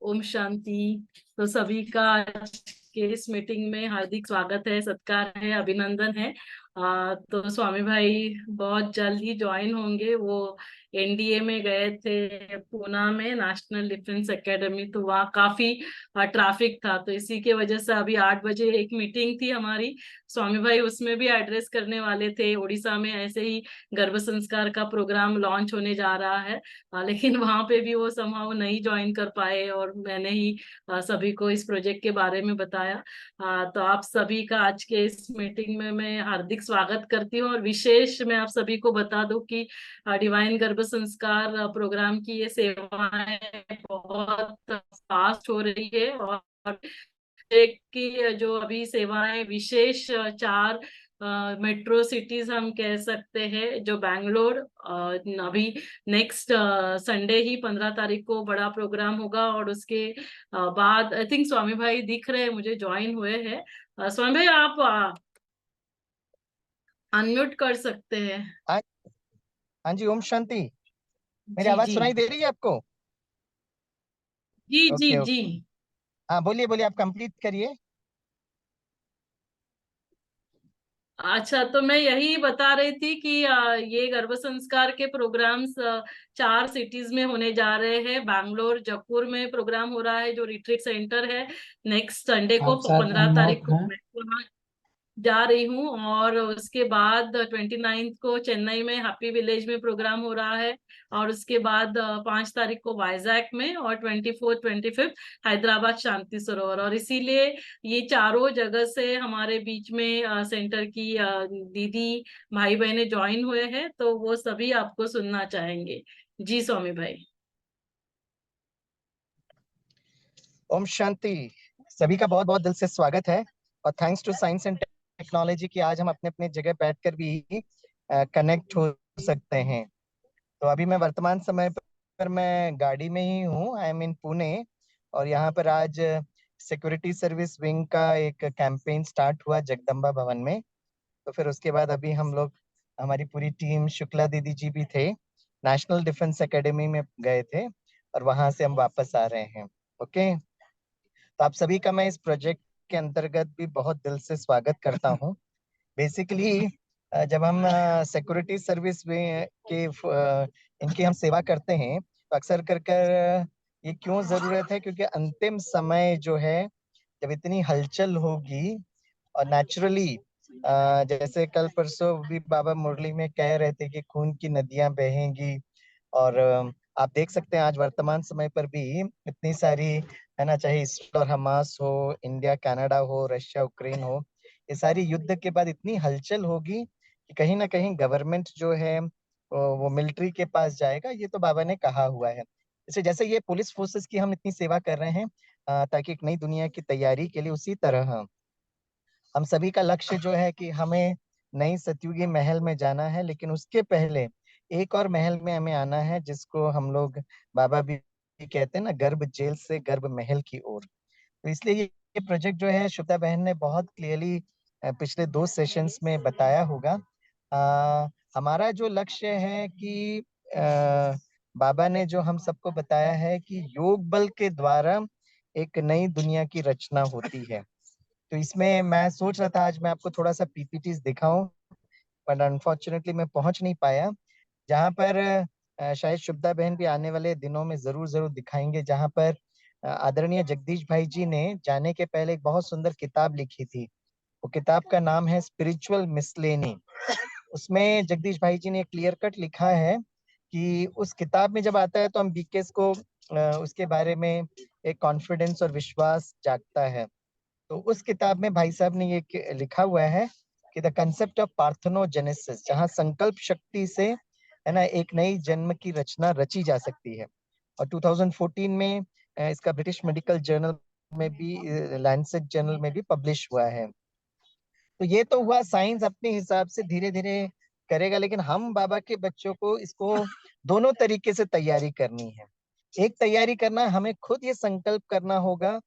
ओम शांति। तो सभी का आज के इस मीटिंग में हार्दिक स्वागत है, सत्कार है, अभिनंदन है। तो स्वामी भाई बहुत जल्द ही ज्वाइन होंगे। वो एनडीए में गए थे, पूना में नेशनल डिफेंस एकेडमी, तो वहाँ काफी ट्रैफिक था। तो इसी के वजह से अभी 8 बजे एक मीटिंग थी हमारी, स्वामी भाई उसमें भी एड्रेस करने वाले थे। उड़ीसा में ऐसे ही गर्भ संस्कार का प्रोग्राम लॉन्च होने जा रहा है। लेकिन वहां पे भी वो समहाउ नहीं ज्वाइन कर पाए और मैंने ही सभी को इस प्रोजेक्ट के बारे में बताया। तो आप सभी का आज के इस मीटिंग में मैं हार्दिक स्वागत करती हूँ। और विशेष मैं आप सभी को बता दूं कि डिवाइन गर्भ संस्कार प्रोग्राम की ये सेवाएं बहुत फास्ट हो रही है। और एक की जो अभी सेवाएं विशेष चार मेट्रो सिटीज हम कह सकते हैं, जो बैंगलोर अभी नेक्स्ट संडे ही 15 तारीख को बड़ा प्रोग्राम होगा। और उसके बाद आई थिंक स्वामी भाई दिख रहे हैं मुझे, ज्वाइन हुए हैं। स्वामी भाई आप अनम्यूट कर सकते हैं। हाँ। हाँ जी, ओम शांति। मेरी जी आवाज जी सुनाई दे रही है आपको? जी जी ओके जी। ओके। हाँ, बोलिए बोलिए, आप कंप्लीट करिए। अच्छा, तो मैं यही बता रही थी कि ये गर्भ संस्कार के प्रोग्राम्स 4 सिटीज में होने जा रहे हैं। बैंगलोर जयपुर में प्रोग्राम हो रहा है जो रिट्रीट सेंटर है, नेक्स्ट संडे को आप शायद 15 तारीख अनमोट को हैं। मैं वहाँ जा रही हूँ। और उसके बाद 29 को चेन्नई में हैप्पी विलेज में प्रोग्राम हो रहा है। और उसके बाद 5 तारीख को वाइजैक में, और 24 25 हैदराबाद शांति सरोवर। और इसीलिए ये चारों जगह से हमारे बीच में सेंटर की दीदी भाई बहने ज्वाइन हुए हैं, तो वो सभी आपको सुनना चाहेंगे। जी स्वामी भाई। ओम शांति। सभी का बहुत बहुत दिल से स्वागत है। और thanks to science and technology कि आज हम अपने अपने जगह बैठकर भी कनेक्ट हो सकते हैं। तो अभी मैं वर्तमान समय पर मैं गाड़ी में ही हूँ। आई एम इन पुणे। और यहाँ पर आज सिक्योरिटी सर्विस विंग का एक कैंपेन स्टार्ट हुआ जगदम्बा भवन में। तो फिर उसके बाद अभी हम लोग, हमारी पूरी टीम, शुक्ला दीदी जी भी थे, नेशनल डिफेंस एकेडमी में गए थे और वहां से हम वापस आ रहे हैं। ओके। तो आप सभी का मैं इस प्रोजेक्ट के अंतर्गत भी बहुत दिल से स्वागत करता हूँ। बेसिकली जब हम सिक्योरिटी सर्विस में इनकी हम सेवा करते हैं तो अक्सर कर कर ये क्यों जरूरत है, क्योंकि अंतिम समय जो है, जब इतनी हलचल होगी और नेचुरली जैसे कल परसों भी बाबा मुरली में कह रहे थे कि खून की नदियां बहेंगी। और आप देख सकते हैं आज वर्तमान समय पर भी इतनी सारी, है ना, चाहे इसराइल और हमास हो, इंडिया कनाडा हो, रशिया ऊक्रेन हो, ये सारी युद्ध के बाद इतनी हलचल होगी कि कहीं ना कहीं गवर्नमेंट जो है वो मिलिट्री के पास जाएगा। ये तो बाबा ने कहा हुआ है। इसे जैसे ये पुलिस फोर्सेस की हम इतनी सेवा कर रहे हैं ताकि एक नई दुनिया की तैयारी के लिए, उसी तरह हम सभी का लक्ष्य जो है कि हमें नई सतयुगी महल में जाना है। लेकिन उसके पहले एक और महल में हमें आना है, जिसको हम लोग, बाबा भी कहते हैं ना, गर्भ जेल से गर्भ महल की ओर। तो इसलिए ये प्रोजेक्ट जो है, श्वेता बहन ने बहुत क्लियरली पिछले 2 सेशंस में बताया होगा। हमारा जो लक्ष्य है कि बाबा ने जो हम सबको बताया है कि योग बल के द्वारा एक नई दुनिया की रचना होती है। तो इसमें मैं सोच रहा था आज मैं आपको थोड़ा सा पीपीटीज दिखाऊं, बट अनफॉर्चुनेटली मैं पहुंच नहीं पाया। जहां पर शायद शुभदा बहन भी आने वाले दिनों में जरूर जरूर दिखाएंगे, जहां पर आदरणीय जगदीश भाई जी ने जाने के पहले एक बहुत सुंदर किताब लिखी थी। वो किताब का नाम है स्पिरिचुअल मिसलेनी। उसमें जगदीश भाई जी ने क्लियर कट लिखा है कि उस किताब में जब आता है तो हम बीकेएस को उसके बारे में एक कॉन्फिडेंस और विश्वास जागता है। तो उस किताब में भाई साहब ने ये लिखा हुआ है कि द कंसेप्ट ऑफ पार्थेनोजेनेसिस, जहाँ संकल्प शक्ति से, है ना, एक नई जन्म की रचना रची जा सकती है। और 2014 में इसका ब्रिटिश मेडिकल जर्नल में भी, लैंसेट जर्नल में भी पब्लिश हुआ है। तो ये तो हुआ, साइंस अपने हिसाब से धीरे धीरे करेगा, लेकिन हम बाबा के बच्चों को इसको दोनों तरीके से तैयारी करनी है। एक तैयारी करना, हमें खुद ये संकल्प करना होगा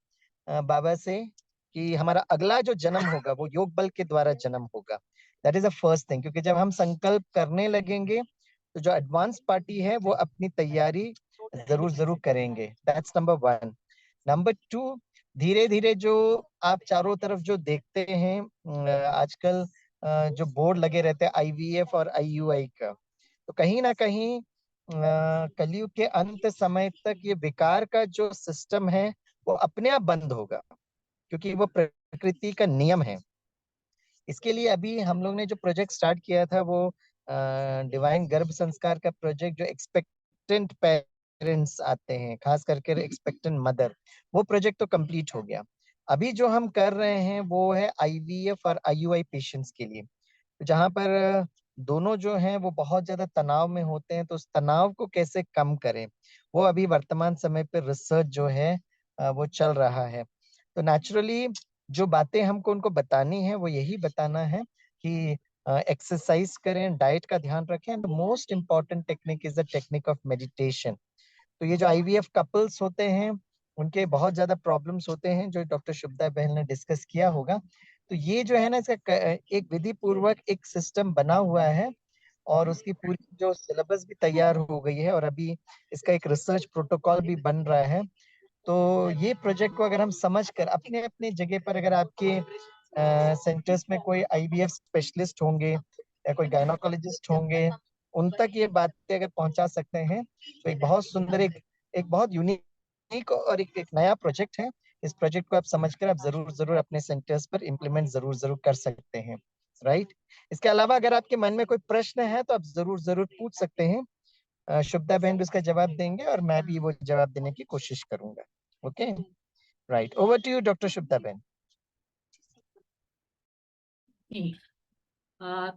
बाबा से कि हमारा अगला जो जन्म होगा वो योग बल के द्वारा जन्म होगा। That is the first thing, क्योंकि जब हम संकल्प करने लगेंगे तो जो एडवांस पार्टी है वो अपनी तैयारी जरूर जरूर करेंगे। That's number 1। नंबर टू, धीरे धीरे जो आप चारों तरफ जो देखते हैं आजकल जो बोर्ड लगे रहते हैं आईवीएफ और आईयूआई का, तो कहीं ना कहीं कलयुग के अंत समय तक ये विकार का जो सिस्टम है वो अपने आप बंद होगा, क्योंकि वो प्रकृति का नियम है। इसके लिए अभी हम लोग ने जो प्रोजेक्ट स्टार्ट किया था वो डिवाइन गर्भ संस्कार का प्रोजेक्ट, जो एक्सपेक्टेंट पेरेंट्स आते हैं, खास करके एक्सपेक्टेंट मदर, वो प्रोजेक्ट तो कंप्लीट हो गया। अभी जो हम कर रहे हैं वो है आईवीएफ और आईयूआई पेशेंट्स के लिए, जहाँ पर दोनों जो हैं वो बहुत ज्यादा तनाव में होते हैं, तो उस तनाव को कैसे कम करें, वो अभी वर्तमान समय पर रिसर्च जो है वो चल रहा है। तो नेचुरली जो बातें हमको उनको बतानी है वो यही बताना है कि एक्सरसाइज करें, डाइट का ध्यान रखें, and most important technique is the technique of meditation. तो ये जो आईवीएफ कपल्स होते हैं उनके बहुत ज्यादा प्रॉब्लम्स होते हैं, जो डॉक्टर शुभदा बहन ने डिस्कस किया होगा। तो ये जो है ना, इसका एक विधि पूर्वक एक सिस्टम बना हुआ है, और उसकी पूरी जो सिलेबस भी तैयार हो गई है, और अभी इसका एक रिसर्च प्रोटोकॉल भी बन रहा है। तो ये प्रोजेक्ट को अगर हम समझ कर अपने अपने जगह पर, अगर आपके सेंटर्स में कोई आईवीएफ स्पेशलिस्ट होंगे या कोई गायनोकोलॉजिस्ट होंगे, उन तक ये बातें अगर पहुंचा सकते हैं, तो एक बहुत सुंदर, एक बहुत यूनिक और एक नया प्रोजेक्ट है। इस प्रोजेक्ट को आप समझकर आप जरूर जरूर अपने सेंटर्स पर इम्प्लीमेंट जरूर जरूर कर सकते हैं, राइट। इसके अलावा अगर आपके मन में कोई प्रश्न है तो आप जरूर जरूर पूछ सकते हैं। शुभदा बहन भी उसका जवाब देंगे और मैं भी वो जवाब देने की कोशिश करूंगा। Okay, right, over to you doctor Shubhada बहन।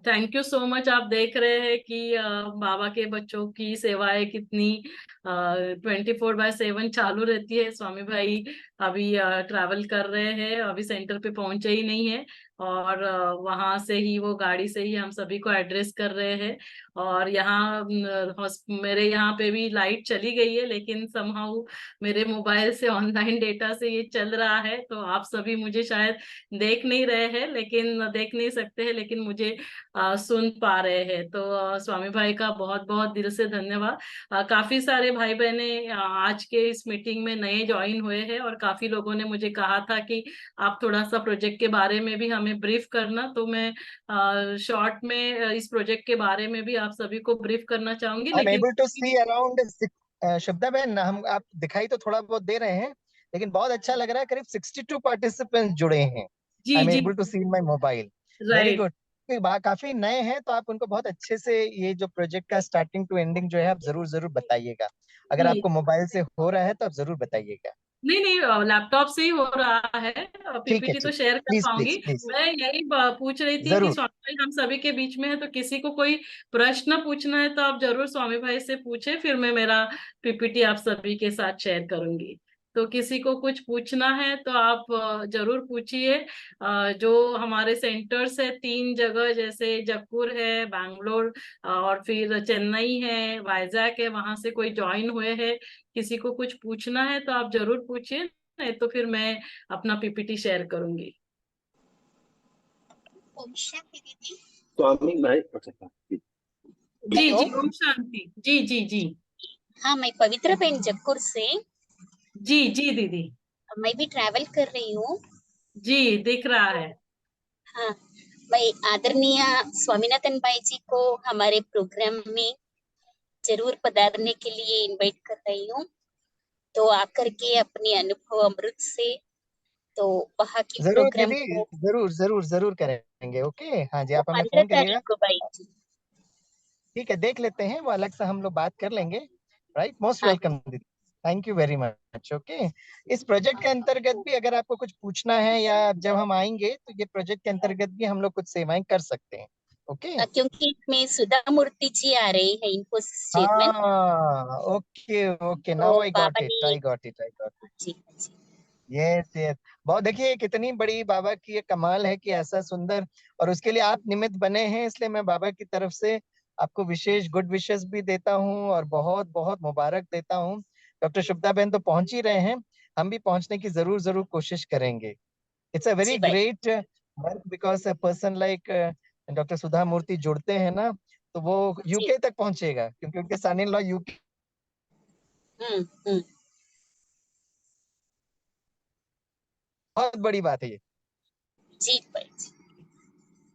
Thank you so much. आप देख रहे हैं कि बाबा के बच्चों की सेवाएं कितनी 24/7 चालू रहती है। स्वामी भाई अभी ट्रैवल कर रहे हैं, अभी सेंटर पे पहुंचे ही नहीं है, और वहां से ही वो गाड़ी से ही हम सभी को एड्रेस कर रहे हैं। और यहाँ मेरे यहाँ पे भी लाइट चली गई है, लेकिन समहाउ मेरे मोबाइल से ऑनलाइन डेटा से ये चल रहा है। तो आप सभी मुझे शायद देख नहीं रहे हैं, लेकिन देख नहीं सकते हैं, लेकिन मुझे सुन पा रहे हैं। तो स्वामी भाई का बहुत बहुत दिल से धन्यवाद। काफी सारे भाई बहने आज के इस मीटिंग में नए ज्वाइन हुए हैं, और काफी लोगों ने मुझे कहा था कि आप थोड़ा सा प्रोजेक्ट के बारे में भी हमें ब्रीफ करना। तो मैं शॉर्ट में इस प्रोजेक्ट के बारे में भी आप सभी को ब्रीफ करना चाहूंगी, आई एम लेकिन able to see around, Shubhada बहन, हम आप दिखाई तो थोड़ा बहुत दे रहे हैं, लेकिन बहुत अच्छा लग रहा है, करीब 62 पार्टिसिपेंट्स जुड़े हैं। आई जी एम जी। Able to see in my mobile. Very right. Good. काफी नए हैं, तो आप उनको बहुत अच्छे से ये जो प्रोजेक्ट का स्टार्टिंग टू एंडिंग जो है आप जरूर जरूर बताइएगा। अगर जी। आपको मोबाइल से हो रहा है तो आप जरूर बताइएगा। नहीं नहीं, लैपटॉप से ही हो रहा है। ठीक है, पीपीटी तो ठीक, शेयर कर प्लीज पाऊंगी। प्लीज प्लीज, मैं यही पूछ रही थी कि जरूर। स्वामी भाई हम सभी के बीच में है, तो किसी को कोई प्रश्न पूछना है तो आप जरूर स्वामी भाई से पूछे, फिर मैं मेरा पीपीटी आप सभी के साथ शेयर करूंगी। तो किसी को कुछ पूछना है तो आप जरूर पूछिए। जो हमारे सेंटर्स है 3 जगह, जैसे जयपुर है, बैंगलोर, और फिर चेन्नई है, वाइजैक है, वहां से कोई ज्वाइन हुए हैं। किसी को कुछ पूछना है तो आप जरूर पूछिए, नहीं तो फिर मैं अपना पीपीटी शेयर करूंगी। ओम शांति दीदी। स्वामी भाई अच्छा जी हेलो। जी, ओम शांति। जी जी जी। हाँ, मैं पवित्र बहन जगपुर से। जी जी दीदी। मैं भी ट्रैवल कर रही हूँ। जी, दिख रहा है। हाँ, मैं आदरणीय स्वामीनाथन भाई जी को हमारे प्रोग्राम में जरूर पधारने के लिए इनवाइट कर रही हूँ। तो आकर के अपने अनुभव अमृत से तो वहाँ की जरूर प्रोग्राम दीदी, को जरूर जरूर जरूर करेंगे। ओके, हाँ जी, वो आप हमें 15 फोन तारीख करिएगा। को भाई जी। ठीक है, देख लेते हैं, वो अलग से हम लोग बात कर लेंगे। राइट, मोस्ट हाँ वेलकम दीदी। Thank you very much. Okay, इस प्रोजेक्ट के अंतर्गत भी अगर आपको कुछ पूछना है, या जब हम आएंगे तो ये प्रोजेक्ट के अंतर्गत भी हम लोग कुछ सेवाएं कर सकते हैं। ओके, क्योंकि इसमें सुधा मूर्ति जी आ रहे हैं इन्फोसिस चेयरमैन। हाँ, ओके ओके, तो नाउ आई बाबा गॉट इट, ने I got it, I got it. जी जी यस यस, बहुत, देखिए कितनी बड़ी बाबा की ये कमाल है कि ऐसा सुंदर, और उसके लिए आप निमित्त बने हैं, इसलिए मैं बाबा की तरफ से आपको विशेष गुड विशेस भी देता हूँ और बहुत बहुत मुबारक देता हूँ। डॉक्टर शुभदा बहन तो पहुंच ही रहे हैं, हम भी पहुंचने की जरूर जरूर कोशिश करेंगे। इट्स अ वेरी जी भाई। Great work, because a person like doctor Sudha Murty जुड़ते हैं ना, तो वो जी। यूके तक पहुंचेगा, क्योंकि उनके सन इन लॉ यूके। हम्म। बहुत बड़ी बात है ये। जी भाई जी।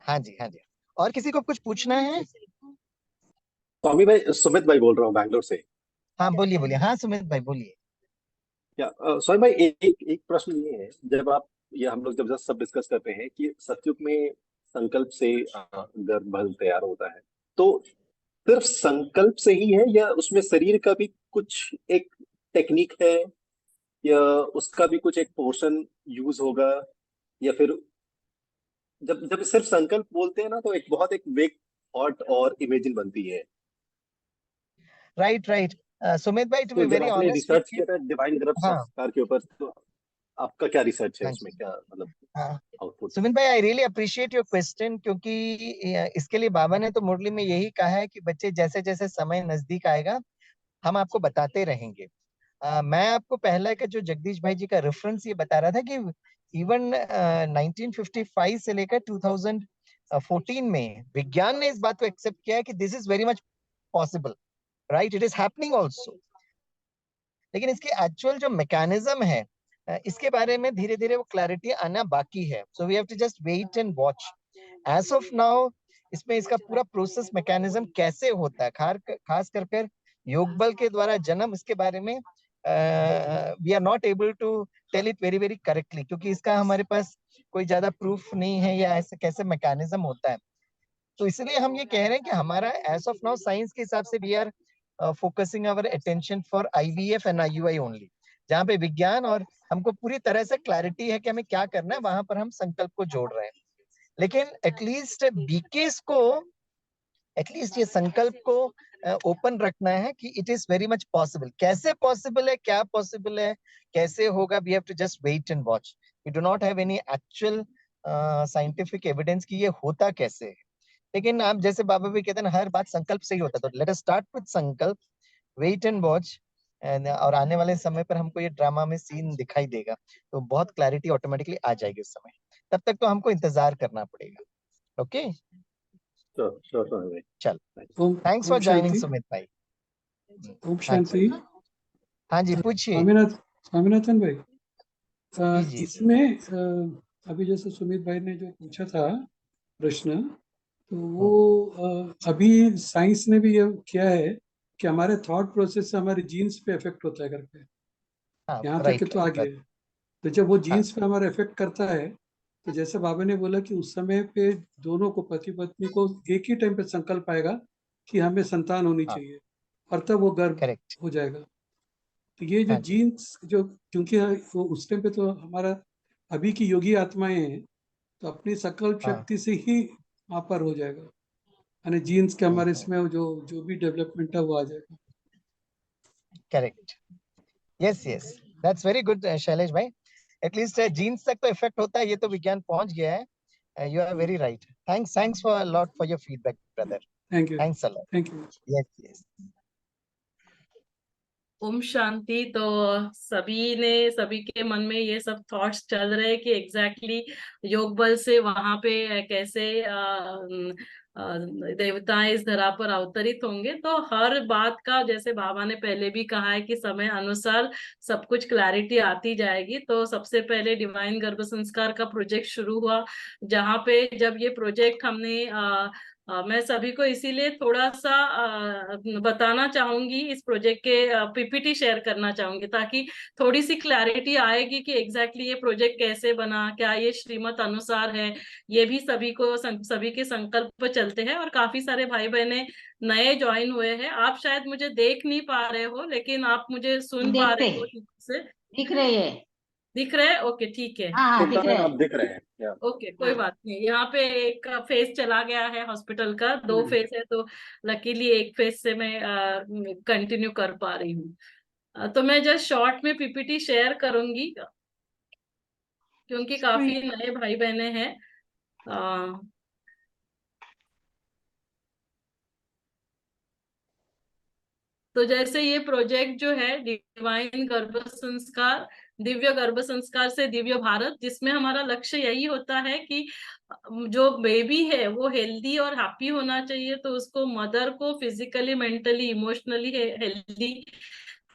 हाँ जी, हाँ जी। और किसी को कुछ पूछना है? स्वामी भाई, सुमित भाई बोल रहा हूँ बैंगलोर से। हाँ बोलिए बोलिए, हाँ सुमित भाई बोलिए। क्या स्वामी भाई, एक प्रश्न ये है, जब आप, ये हम लोग जब सब डिस्कस करते हैं कि सतयुग में संकल्प से गर्भ तैयार होता है, तो सिर्फ संकल्प से ही है, या उसमें शरीर का भी कुछ एक टेक्निक है, या उसका भी कुछ एक पोर्शन यूज होगा, या फिर जब जब सिर्फ संकल्प बोलते हैं ना, तो एक बहुत एक वेग थॉट और इमेजिन बनती है। Right right. सुमित भाई टू तो बी जब वेरी आपने ऑनेस्ट विथ रिसर्च यू। किया था डिवाइन गर्भ हाँ संस्कार के ऊपर, तो आपका क्या रिसर्च है हाँ उसमें, जी, क्या मतलब हाँ आउटपुट? सुमित भाई, I really appreciate your question, क्योंकि इसके लिए बाबा ने तो मुरली में यही कहा है कि बच्चे जैसे जैसे समय नजदीक आएगा हम आपको बताते रहेंगे। मैं आपको पहला का जो जगदीश भाई जी का रेफरेंस ये बता रहा था कि इवन 1955 से लेकर 2014 में विज्ञान ने इस बात को एक्सेप्ट किया है कि this is very much possible, right, it is happening also. लेकिन इसकी एक्चुअल जो मैकेनिज्म है इसके बारे में धीरे धीरे वो क्लैरिटी आना बाकी है, so we have to just wait and watch. As of now इसमें इसका पूरा प्रोसेस मैकेनिज्म कैसे होता है, खास कर कर योग बल के द्वारा जन्म, इसके बारे में we are not able to tell it very very correctly, क्योंकि इसका हमारे पास कोई ज्यादा प्रूफ नहीं है या ऐसे कैसे मैकेनिज्म होता है। तो इसलिए हम ये कह रहे हैं कि हमारा एज ऑफ नाउ साइंस के हिसाब से we are focusing our attention for IVF and IUI only, जहाँ पे विज्ञान और हमको पूरी तरह से क्लैरिटी है कि हमें क्या करना है, वहां पर हम संकल्प को जोड़ रहे हैं। लेकिन एटलीस्ट बीकेस को, एटलीस्ट ये संकल्प को ओपन रखना है कि it is very much possible. कैसे पॉसिबल है, क्या पॉसिबल है, कैसे होगा, we have to just wait and watch. We do not have any actual scientific evidence कि ये होता कैसे है। लेकिन आप जैसे बाबा भी कहते हैं ना, हर बात संकल्प से ही होता है, तो लेट अस स्टार्ट विद संकल्प, वेट एंड वॉच। और आने वाले समय पर हमको ये ड्रामा में सीन दिखाई देगा, तो बहुत क्लैरिटी ऑटोमेटिकली आ जाएगी उस समय। तब तक तो हमको इंतजार करना पड़ेगा। ओके, श्योर श्योर स्वामी भाई। चल, ओम थैंक्स ओम फॉर ज्वाइनिंग शांति। सुमित भाई। ओम हाँ जी, शांति। हाँ जी पूछिए। स्वामीनाथन भाई, जी जी। इसमें अभी जैसे सुमित भाई ने जो पूछा था प्रश्न, तो वो हम्म, अभी साइंस ने भी ये किया है कि हमारे थॉट प्रोसेस से हमारे जीन्स पे इफेक्ट होता है करके, हाँ यहाँ तक के राइट तो आ राइट गया राइट। है। तो जब वो हाँ जीन्स पे हमारा इफेक्ट करता है, तो जैसे बाबा ने बोला कि उस समय पे दोनों को, पति पत्नी को एक ही टाइम पे संकल्प आएगा कि हमें संतान होनी हाँ चाहिए, और तब वो गर्भ करेक्ट। हो जाएगा। तो ये जो हाँ जी, जीन्स जो, क्योंकि वो उस टाइम पे तो हमारा अभी की योगी आत्माएं हैं, तो अपनी संकल्प हाँ। शक्ति से ही वहाँ पर हो जाएगा, यानी जीन्स के हमारे हम्म, इसमें जो जो भी डेवलपमेंट है वो आ जाएगा। Correct. Yes yes, that's very good Shailesh भाई। एटलीस्ट जीन्स तक तो इफेक्ट होता है, ये तो विज्ञान पहुंच गया है। You are very right. Thanks for lot for your feedback brother. Thank you. Thanks a lot. Thank you. Yes yes. ओम शांति। तो सभी के मन में ये सब थॉट्स चल रहे हैं कि एग्जैक्टली योग बल से वहां पे कैसे देवताएं इस धरा पर अवतरित होंगे। तो हर बात का, जैसे बाबा ने पहले भी कहा है कि समय अनुसार सब कुछ क्लैरिटी आती जाएगी। तो सबसे पहले डिवाइन गर्भ संस्कार का प्रोजेक्ट शुरू हुआ, जहाँ पे जब ये प्रोजेक्ट हमने मैं सभी को इसीलिए थोड़ा सा बताना चाहूंगी, इस प्रोजेक्ट के पीपीटी शेयर करना चाहूंगी, ताकि थोड़ी सी क्लैरिटी आएगी कि एग्जैक्टली ये प्रोजेक्ट कैसे बना, क्या ये श्रीमत अनुसार है। ये भी सभी के संकल्प पर चलते हैं। और काफी सारे भाई बहने नए ज्वाइन हुए हैं। आप शायद मुझे देख नहीं पा रहे हो, लेकिन आप मुझे हम सुन पा देखते रहे हो हैं, ठीक से? दिख रही है। दिख रहे हैं? ओके ठीक है। हाँ हाँ सुन दिख रहे रहे हैं आप, हैं। दिख रहे हैं क्या? ओके कोई हाँ बात नहीं। यहाँ पे एक फेस चला गया है हॉस्पिटल का, दो हाँ फेस है, तो लकीली एक फेस से मैं कंटिन्यू कर पा रही हूँ। तो मैं जस्ट शॉर्ट में पीपीटी शेयर करूंगी, क्योंकि इसमें काफी नए भाई बहने हैं। अ, तो जैसे ये प्रोजेक्ट जो है डिवाइन गर्भ संस्कार, दिव्य गर्भ संस्कार से दिव्य भारत, जिसमें हमारा लक्ष्य यही होता है कि जो बेबी है वो हेल्दी और हैप्पी होना चाहिए। तो उसको, मदर को physically, mentally, emotionally healthy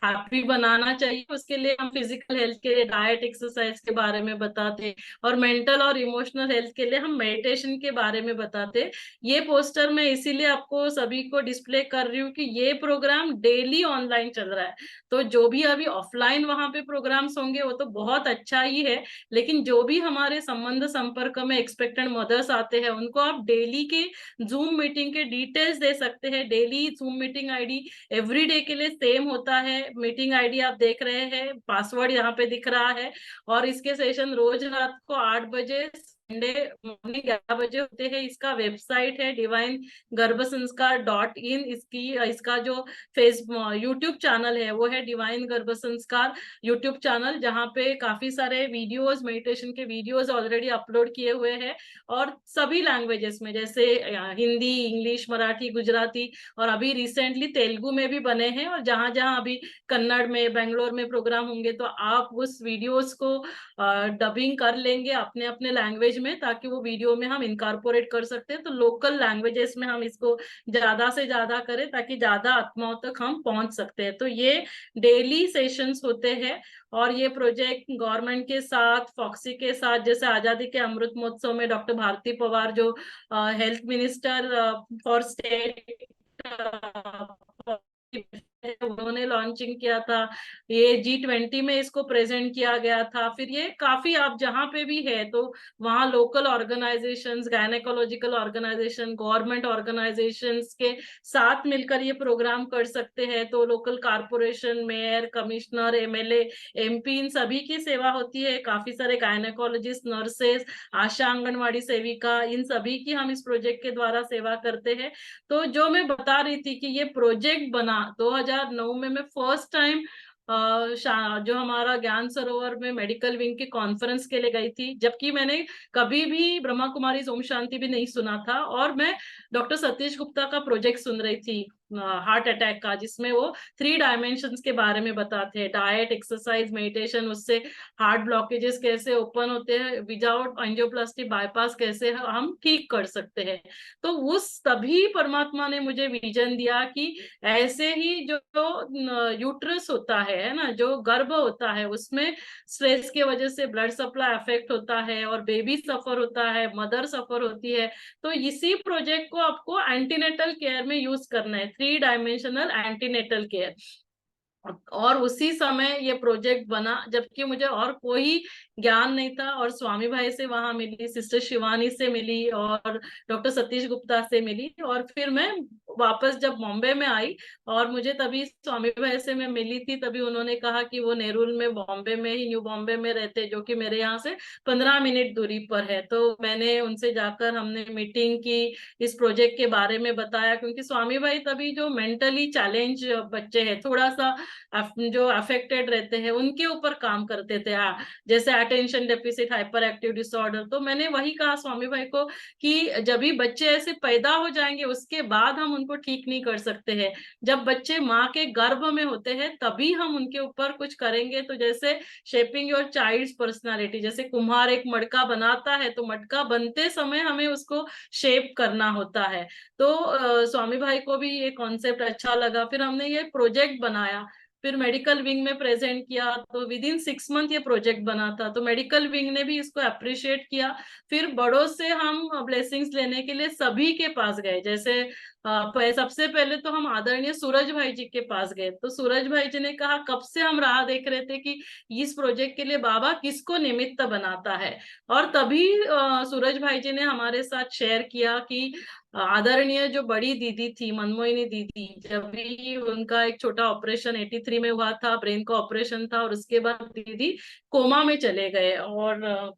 happy बनाना चाहिए, उसके लिए हम फिजिकल हेल्थ के लिए डाइट एक्सरसाइज के बारे में बताते, और मेंटल और इमोशनल हेल्थ के लिए हम मेडिटेशन के बारे में बताते। ये पोस्टर मैं इसीलिए आपको सभी को डिस्प्ले कर रही हूँ कि ये प्रोग्राम डेली ऑनलाइन चल रहा है। तो जो भी अभी ऑफलाइन वहां पे प्रोग्राम्स होंगे वो तो बहुत अच्छा ही है, लेकिन जो भी हमारे संबंध संपर्क में एक्सपेक्टेंट मदर्स आते हैं उनको आप डेली के जूम मीटिंग के डिटेल्स दे सकते हैं। Daily zoom meeting ID every day के लिए सेम होता है। मीटिंग आईडी आप देख रहे हैं, पासवर्ड यहाँ पे दिख रहा है। और इसके सेशन रोज रात को 8 बजे, संडे मॉर्निंग 11 बजे होते हैं। इसका वेबसाइट है divineGarbhasanskar.in। इसका जो यूट्यूब चैनल है वो है डिवाइन गर्भ संस्कार यूट्यूब चैनल, जहाँ पे काफी सारे वीडियोस, मेडिटेशन के वीडियोस ऑलरेडी अपलोड किए हुए हैं, और सभी लैंग्वेजेस में, जैसे हिंदी, इंग्लिश, मराठी, गुजराती, और अभी रिसेंटली तेलुगु में भी बने हैं। और जहां जहां अभी कन्नड़ में, बेंगलोर में प्रोग्राम होंगे तो आप उस वीडियोस को डबिंग कर लेंगे अपने अपने लैंग्वेज में, ताकि वो वीडियो में हम इनकॉर्पोरेट कर सकते हैं। तो लोकल लैंग्वेजेस में हम इसको ज्यादा से ज्यादा करें ताकि ज्यादा आत्माओं तक हम पहुंच सकते हैं। तो ये डेली सेशंस होते हैं, और ये प्रोजेक्ट गवर्नमेंट के साथ, फॉक्सी के साथ, जैसे आजादी के अमृत महोत्सव में डॉक्टर भारती पवार जो हेल्थ मिनिस्टर फॉर स्टेट, उन्होंने लॉन्चिंग किया था। ये G20 में इसको प्रेजेंट किया गया था। फिर ये काफी, आप जहां पे भी है तो वहां local organisations, gynaecological organisation, government organisations के साथ मिलकर ये प्रोग्राम कर सकते हैं। तो local corporation, mayor, commissioner, MLA, MP, इन सभी की सेवा होती है। काफी सारे गायनेकोलॉजिस्ट, नर्सेस, आशा, आंगनवाड़ी सेविका, इन सभी की हम इस प्रोजेक्ट के द्वारा सेवा करते हैं। तो जो मैं बता रही थी कि ये प्रोजेक्ट बना 2009 में, मैं फर्स्ट टाइम जो हमारा ज्ञान सरोवर में मेडिकल विंग की कॉन्फ्रेंस के लिए गई थी, जबकि मैंने कभी भी ब्रह्मा कुमारी ओम शांति भी नहीं सुना था। और मैं डॉक्टर सतीश गुप्ता का प्रोजेक्ट सुन रही थी हार्ट अटैक का, जिसमें वो 3 डायमेंशंस के बारे में बताते हैं, डाइट, एक्सरसाइज, मेडिटेशन, उससे हार्ट ब्लॉकेजेस कैसे ओपन होते हैं, विदाउट एंजियोप्लास्टी बाईपास कैसे हम ठीक कर सकते हैं। तो उस तभी परमात्मा ने मुझे विजन दिया कि ऐसे ही जो यूट्रस होता है ना, जो गर्भ होता है, उसमें स्ट्रेस की वजह से ब्लड सप्लाई अफेक्ट होता है और बेबी सफर होता है, मदर सफर होती है। तो इसी प्रोजेक्ट को आपको एंटीनेटल केयर में यूज करना है, 3 डायमेंशनल एंटीनेटल केयर। और उसी समय ये प्रोजेक्ट बना, जबकि मुझे और कोई ज्ञान नहीं था। और स्वामी भाई से वहां मिली, सिस्टर शिवानी से मिली, और डॉक्टर सतीश गुप्ता से मिली। और फिर मैं वापस जब बॉम्बे में आई, और मुझे तभी स्वामी भाई से मैं मिली थी, तभी उन्होंने कहा कि वो नेरुल में, बॉम्बे में ही, न्यू बॉम्बे में रहते, जो कि मेरे यहाँ से 15 मिनट दूरी पर है। तो मैंने उनसे जाकर हमने मीटिंग की, इस प्रोजेक्ट के बारे में बताया, क्योंकि स्वामी भाई तभी जो मेंटली चैलेंज बच्चे हैं, थोड़ा सा जो अफेक्टेड रहते हैं, उनके ऊपर काम करते थे। जैसे attention deficit hyper active disorder. तो मैंने वही कहा स्वामी भाई को कि जब भी बच्चे ऐसे पैदा हो जाएंगे उसके बाद हम उनको ठीक नहीं कर सकते हैं, जब बच्चे माँ के गर्भ में होते हैं तभी हम उनके ऊपर कुछ करेंगे। तो जैसे शेपिंग योर चाइल्ड्स पर्सनालिटी, जैसे कुम्हार एक मटका बनाता है तो मटका बनते समय हमें उसको शेप करना होता है। तो स्वामी भाई को भी ये कॉन्सेप्ट अच्छा लगा, फिर हमने ये प्रोजेक्ट बनाया, फिर मेडिकल विंग में प्रेजेंट किया। तो विद इन 6 मंथ ये प्रोजेक्ट बना था, तो मेडिकल विंग ने भी इसको अप्रिशिएट किया। फिर बड़ों से हम ब्लेसिंग्स लेने के लिए सभी के पास गए। जैसे सबसे पहले तो हम आदरणीय सूरज भाई जी के पास गए। तो सूरज भाई जी ने कहा, कब से हम राह देख रहे थे कि इस प्रोजेक्ट के लिए बाबा किसको निमित्त बनाता है। और तभी सूरज भाई जी ने हमारे साथ शेयर किया कि आदरणीय जो बड़ी दीदी थी, मनमोहिनी दीदी, जब भी उनका एक छोटा ऑपरेशन 83 में हुआ था, ब्रेन का ऑपरेशन था, और उसके बाद दीदी कोमा में चले गए। और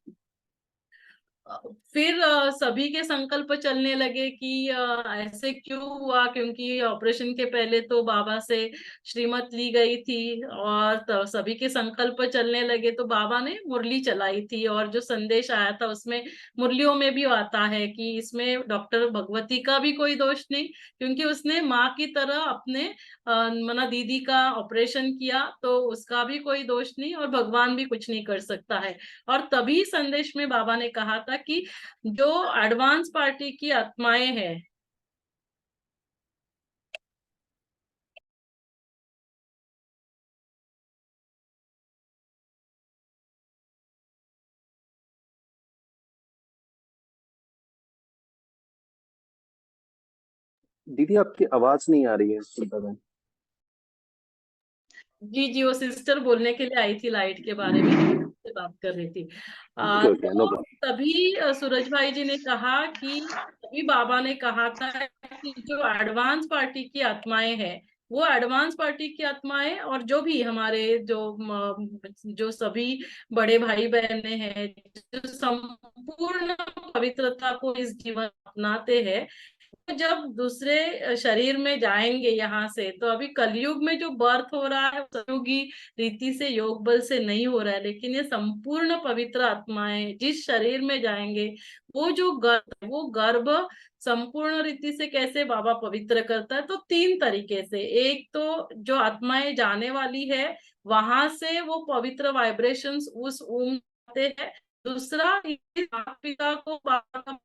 फिर सभी के संकल्प चलने लगे कि ऐसे क्यों हुआ, क्योंकि ऑपरेशन के पहले तो बाबा से श्रीमत ली गई थी, और सभी के संकल्प चलने लगे। तो बाबा ने मुरली चलाई थी, और जो संदेश आया था उसमें मुरलियों में भी आता है कि इसमें डॉक्टर भगवती का भी कोई दोष नहीं, क्योंकि उसने माँ की तरह अपने मना दीदी का ऑपरेशन किया, तो उसका भी कोई दोष नहीं, और भगवान भी कुछ नहीं कर सकता है। और तभी संदेश में बाबा ने कहा था कि जो एडवांस पार्टी की आत्माएं हैं, दीदी आपकी आवाज नहीं आ रही है सुनता मैं। जी जी, वो सिस्टर बोलने के लिए आई थी लाइट के बारे में, से बात कर रही थी। ओके ओके, नो तो प्रॉब्लम। तभी सूरज भाई जी ने कहा कि तभी बाबा ने कहा था कि जो एडवांस पार्टी की आत्माएं हैं, वो एडवांस पार्टी की आत्माएं और जो भी हमारे जो सभी बड़े भाई बहने हैं, जो संपूर्ण पवित्रता को इस जीवन अपनाते हैं, जब दूसरे शरीर में जाएंगे यहाँ से, तो अभी कलयुग में जो बर्थ हो रहा है सतयुगी रीति से, योग बल से नहीं हो रहा है, लेकिन ये संपूर्ण पवित्र आत्माएं जिस शरीर में जाएंगे, वो जो गर्भ, वो गर्भ संपूर्ण रीति से कैसे बाबा पवित्र करता है, तो तीन तरीके से। एक तो जो आत्माएं जाने वाली है, वहां से वो पवित्र वाइब्रेशंस उस आते हैं। दूसरा, माता पिता को बाबा का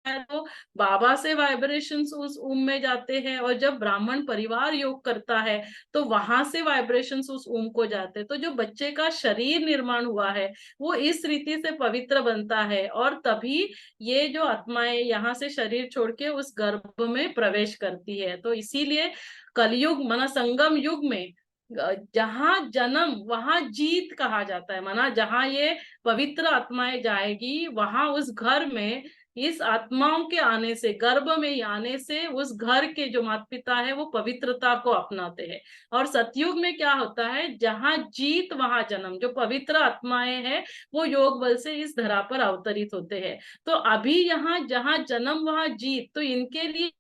है तो बाबा से वाइब्रेशंस उस में जाते हैं, और जब ब्राह्मण परिवार योग करता है तो वहां से वाइब्रेशंस उस को जाते हैं। तो जो बच्चे का शरीर निर्माण हुआ है, वो इस रीति से पवित्र बनता है, और तभी ये जो आत्माएं यहाँ से शरीर छोड़ के उस गर्भ में प्रवेश करती है। तो इसीलिए कलयुग माना संगम युग में जहां जन्म वहां जीत कहा जाता है, माना जहां ये पवित्र आत्माएं जाएगी, वहां उस घर में इस आत्माओं के आने से, गर्भ में ही आने से, उस घर के जो माता पिता है वो पवित्रता को अपनाते हैं। और सतयुग में क्या होता है, जहां जीत वहां जन्म, जो पवित्र आत्माएं हैं वो योग बल से इस धरा पर अवतरित होते हैं। तो अभी यहाँ जहां जन्म वहां जीत, तो इनके लिए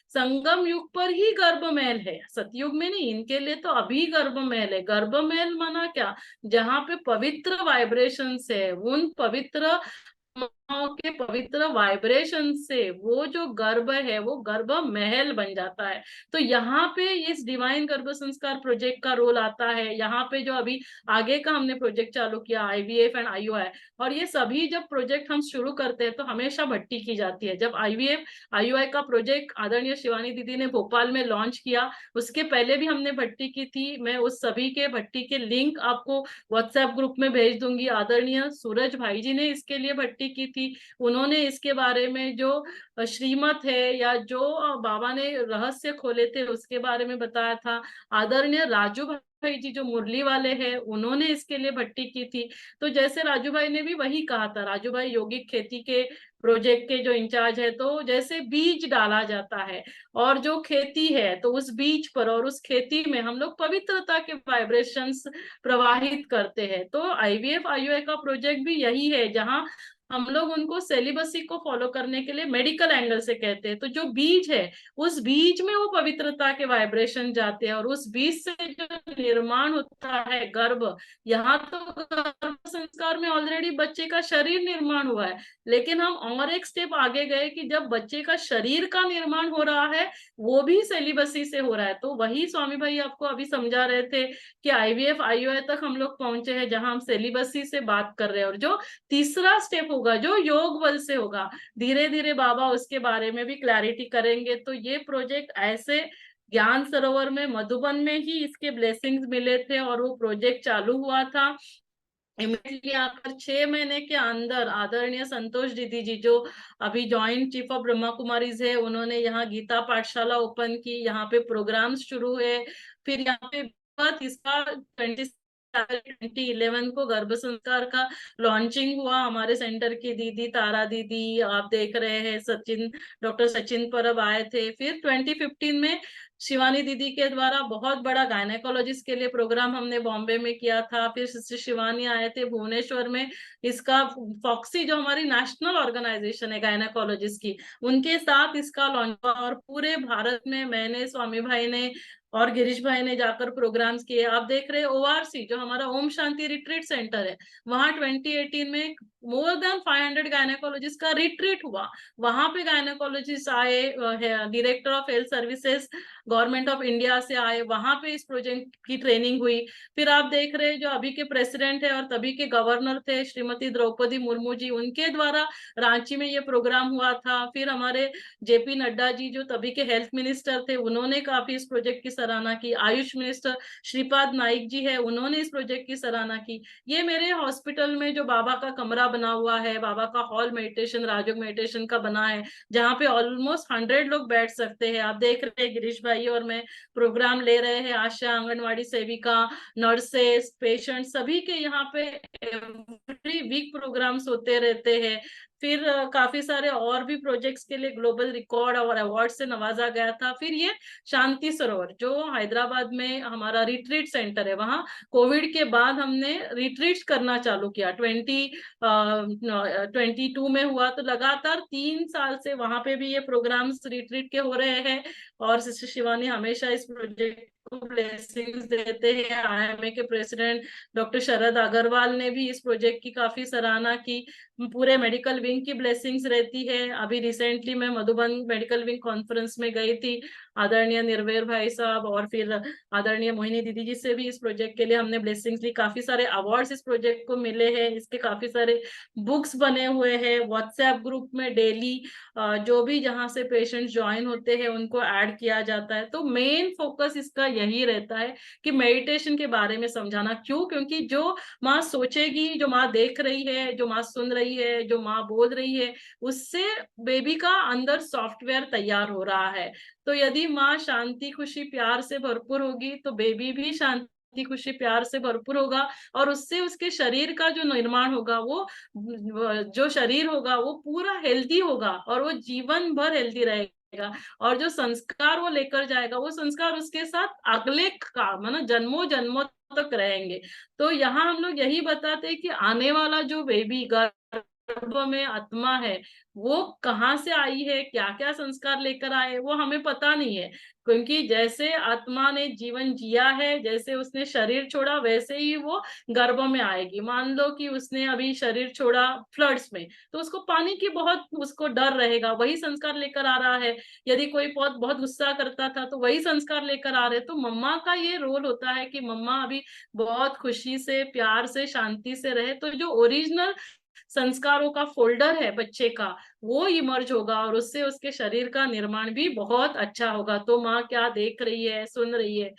संगम युग पर ही गर्भ महल है, सतयुग में नहीं। इनके लिए तो अभी गर्भ महल है। गर्भ महल माना क्या, जहाँ पे पवित्र वाइब्रेशंस है, उन पवित्र के पवित्र वाइब्रेशन से वो जो गर्भ है वो गर्भ महल बन जाता है। तो यहाँ पे इस डिवाइन गर्भ संस्कार प्रोजेक्ट का रोल आता है। यहाँ पे जो अभी आगे का हमने प्रोजेक्ट चालू किया, आईवीएफ एंड आईयूआई, और ये सभी जब प्रोजेक्ट हम शुरू करते हैं तो हमेशा भट्टी की जाती है। जब आईवीएफ आईयूआई का प्रोजेक्ट आदरणीय शिवानी दीदी ने भोपाल में लॉन्च किया, उसके पहले भी हमने भट्टी की थी। मैं उस सभी के भट्टी के लिंक आपको व्हाट्सएप ग्रुप में भेज दूंगी। आदरणीय सूरज भाई जी ने इसके लिए भट्टी की थी। उन्होंने इसके बारे में जो श्रीमत है या जो बाबा ने रहस्य खोले थे उसके बारे में बताया था। आदरणीय राजू भाई जी जो मुरली वाले हैं, उन्होंने इसके लिए भट्टी की थी। तो जैसे राजू भाई ने भी वही कहा था, राजू भाई यौगिक खेती के प्रोजेक्ट के जो इंचार्ज है, तो जैसे बीज डाला जाता है और जो खेती है, तो उस बीज पर और उस खेती में हम लोग पवित्रता के वाइब्रेशंस प्रवाहित करते हैं। तो आईवीएफ आईयूआई का प्रोजेक्ट भी यही है, जहां हम लोग उनको सेलिबसी को फॉलो करने के लिए मेडिकल एंगल से कहते हैं। तो जो बीज है, उस बीज में वो पवित्रता के वाइब्रेशन जाते हैं, और उस बीज से जो निर्माण होता है गर्भ, यहाँ तो गर्भ संस्कार में ऑलरेडी बच्चे का शरीर निर्माण हुआ है, लेकिन हम और एक स्टेप आगे गए कि जब बच्चे का शरीर का निर्माण हो रहा है, वो भी सेलिबसी से हो रहा है। तो वही स्वामी भाई आपको अभी समझा रहे थे कि आईवीएफ आईयूआई तक हम लोग पहुंचे हैं, जहां हम सेलिबसी से बात कर रहे हैं। और जो तीसरा स्टेप होगा जो योग बल से होगा, धीरे धीरे बाबा उसके बारे में भी क्लैरिटी करेंगे। तो ये प्रोजेक्ट ऐसे ज्ञान सरोवर में मधुबन में ही इसके ब्लेसिंग्स मिले थे, और वो प्रोजेक्ट चालू हुआ था। इमीडिएटली आकर 6 महीने के अंदर आदरणीय संतोष दीदी जी जो अभी joint chief of Brahma Kumaris है, उन्होंने यहाँ गीता पाठशाला ओपन की, यहाँ पे प्रोग्राम्स शुरू हुए। फिर यहाँ पे इसका 2011 को गर्भ संस्कार का लॉन्चिंग हुआ। हमारे सेंटर की दीदी तारा दीदी, आप देख रहे हैं, सचिन, डॉक्टर सचिन परब आए थे। फिर 2015 में शिवानी दीदी के द्वारा बहुत बड़ा गायनेकोलॉजिस्ट के लिए प्रोग्राम हमने बॉम्बे में किया था। फिर सिस्टर शिवानी आए थे भुवनेश्वर में, इसका फॉक्सी जो हमारी नेशनल ऑर्गेनाइजेशन है गायनेकोलॉजिस्ट की, उनके साथ इसका लॉन्च हुआ। और पूरे भारत में मैंने, स्वामी भाई ने और गिरीश भाई ने जाकर प्रोग्राम्स किए। आप देख रहे हैं ओआरसी जो हमारा ओम शांति रिट्रीट सेंटर है, वहां 2018 में मोर देन 500 गायनेकोलॉजिस्ट का रिट्रीट हुआ। वहां पे गायनेकोलॉजिस्ट आए, director of health services government of India से आए, वहां पे इस प्रोजेक्ट की ट्रेनिंग हुई। फिर आप देख रहे हैं जो अभी के प्रेसिडेंट है और तभी के गवर्नर थे श्रीमती द्रौपदी मुर्मू जी, उनके द्वारा रांची में ये प्रोग्राम हुआ था। फिर हमारे जेपी नड्डा जी जो तभी के हेल्थ मिनिस्टर थे, उन्होंने काफी इस प्रोजेक्ट की सराहना की, आयुष मिनिस्टर श्रीपाद नाइक जी है, उन्होंने इस प्रोजेक्ट की सराहना की। ये मेरे हॉस्पिटल में जो बाबा का कमरा बना हुआ है, बाबा का हॉल मेडिटेशन, राजयोग मेडिटेशन का बना है, जहाँ पे ऑलमोस्ट 100 लोग बैठ सकते हैं। आप देख रहे हैं गिरीश भाई और मैं प्रोग्राम ले रहे हैं, आशा, आंगनवाड़ी सेविका, नर्सेस, पेशेंट, सभी के यहाँ पे एवरी वीक प्रोग्राम्स होते रहते हैं। फिर काफी सारे और भी प्रोजेक्ट्स के लिए ग्लोबल रिकॉर्ड और अवार्ड से नवाजा गया था। फिर ये शांति सरोवर जो हैदराबाद में हमारा रिट्रीट सेंटर है, वहाँ कोविड के बाद हमने रिट्रीट करना चालू किया। 2022 में हुआ, तो लगातार 3 साल से वहां पे भी ये प्रोग्राम्स रिट्रीट के हो रहे हैं। और सिस्टर शिवानी हमेशा इस प्रोजेक्ट को ब्लेसिंग्स देते हैं। IMA के प्रेसिडेंट डॉक्टर शरद अग्रवाल ने भी इस प्रोजेक्ट की काफी सराहना की। पूरे मेडिकल विंग की ब्लेसिंग्स रहती है। अभी रिसेंटली मैं मधुबन मेडिकल विंग कॉन्फ्रेंस में गई थी, आदरणीय निर्वेर भाई साहब और फिर आदरणीय मोहिनी दीदी जी से भी इस प्रोजेक्ट के लिए हमने ब्लेसिंग्स ली। काफी सारे अवार्ड्स इस प्रोजेक्ट को मिले हैं, इसके काफी सारे बुक्स बने हुए हैं। व्हाट्सएप ग्रुप में डेली जो भी जहाँ से पेशेंट ज्वाइन होते हैं उनको ऐड किया जाता है। तो मेन फोकस इसका यही रहता है कि मेडिटेशन के बारे में समझाना। क्यों? क्योंकि जो माँ सोचेगी, जो माँ देख रही है, जो माँ सुन रही है, जो माँ बोल रही है, उससे बेबी का अंदर सॉफ्टवेयर तैयार हो रहा है। तो यदि माँ शांति, खुशी, प्यार से भरपूर होगी तो बेबी भी शांति, खुशी, प्यार से भरपूर होगा। और उससे उसके शरीर का जो निर्माण होगा, वो जो शरीर होगा वो पूरा हेल्दी होगा और वो जीवन भर हेल्दी रहेगा। और जो संस्कार वो लेकर जाएगा, वो संस्कार उसके साथ अगले का मतलब जन्मों जन्मों तक रहेंगे। तो यहाँ हम लोग यही बताते हैं कि आने वाला जो बेबी गर्भ में आत्मा है, वो कहाँ से आई है, क्या क्या संस्कार लेकर आए, वो हमें पता नहीं है। क्योंकि जैसे आत्मा ने जीवन जिया है, जैसे उसने शरीर छोड़ा, वैसे ही वो गर्भ में आएगी। मान लो कि उसने अभी शरीर छोड़ा फ्लड्स में, तो उसको पानी की बहुत उसको डर रहेगा, वही संस्कार लेकर आ रहा है। यदि कोई बहुत बहुत गुस्सा करता था तो वही संस्कार लेकर आ रहे। तो मम्मा का ये रोल होता है कि मम्मा अभी बहुत खुशी से, प्यार से, शांति से रहे। तो जो ओरिजिनल संस्कारों का फोल्डर है बच्चे का, वो इमर्ज होगा और उससे उसके शरीर का निर्माण भी बहुत अच्छा होगा। तो माँ क्या देख रही है, सुन रही है,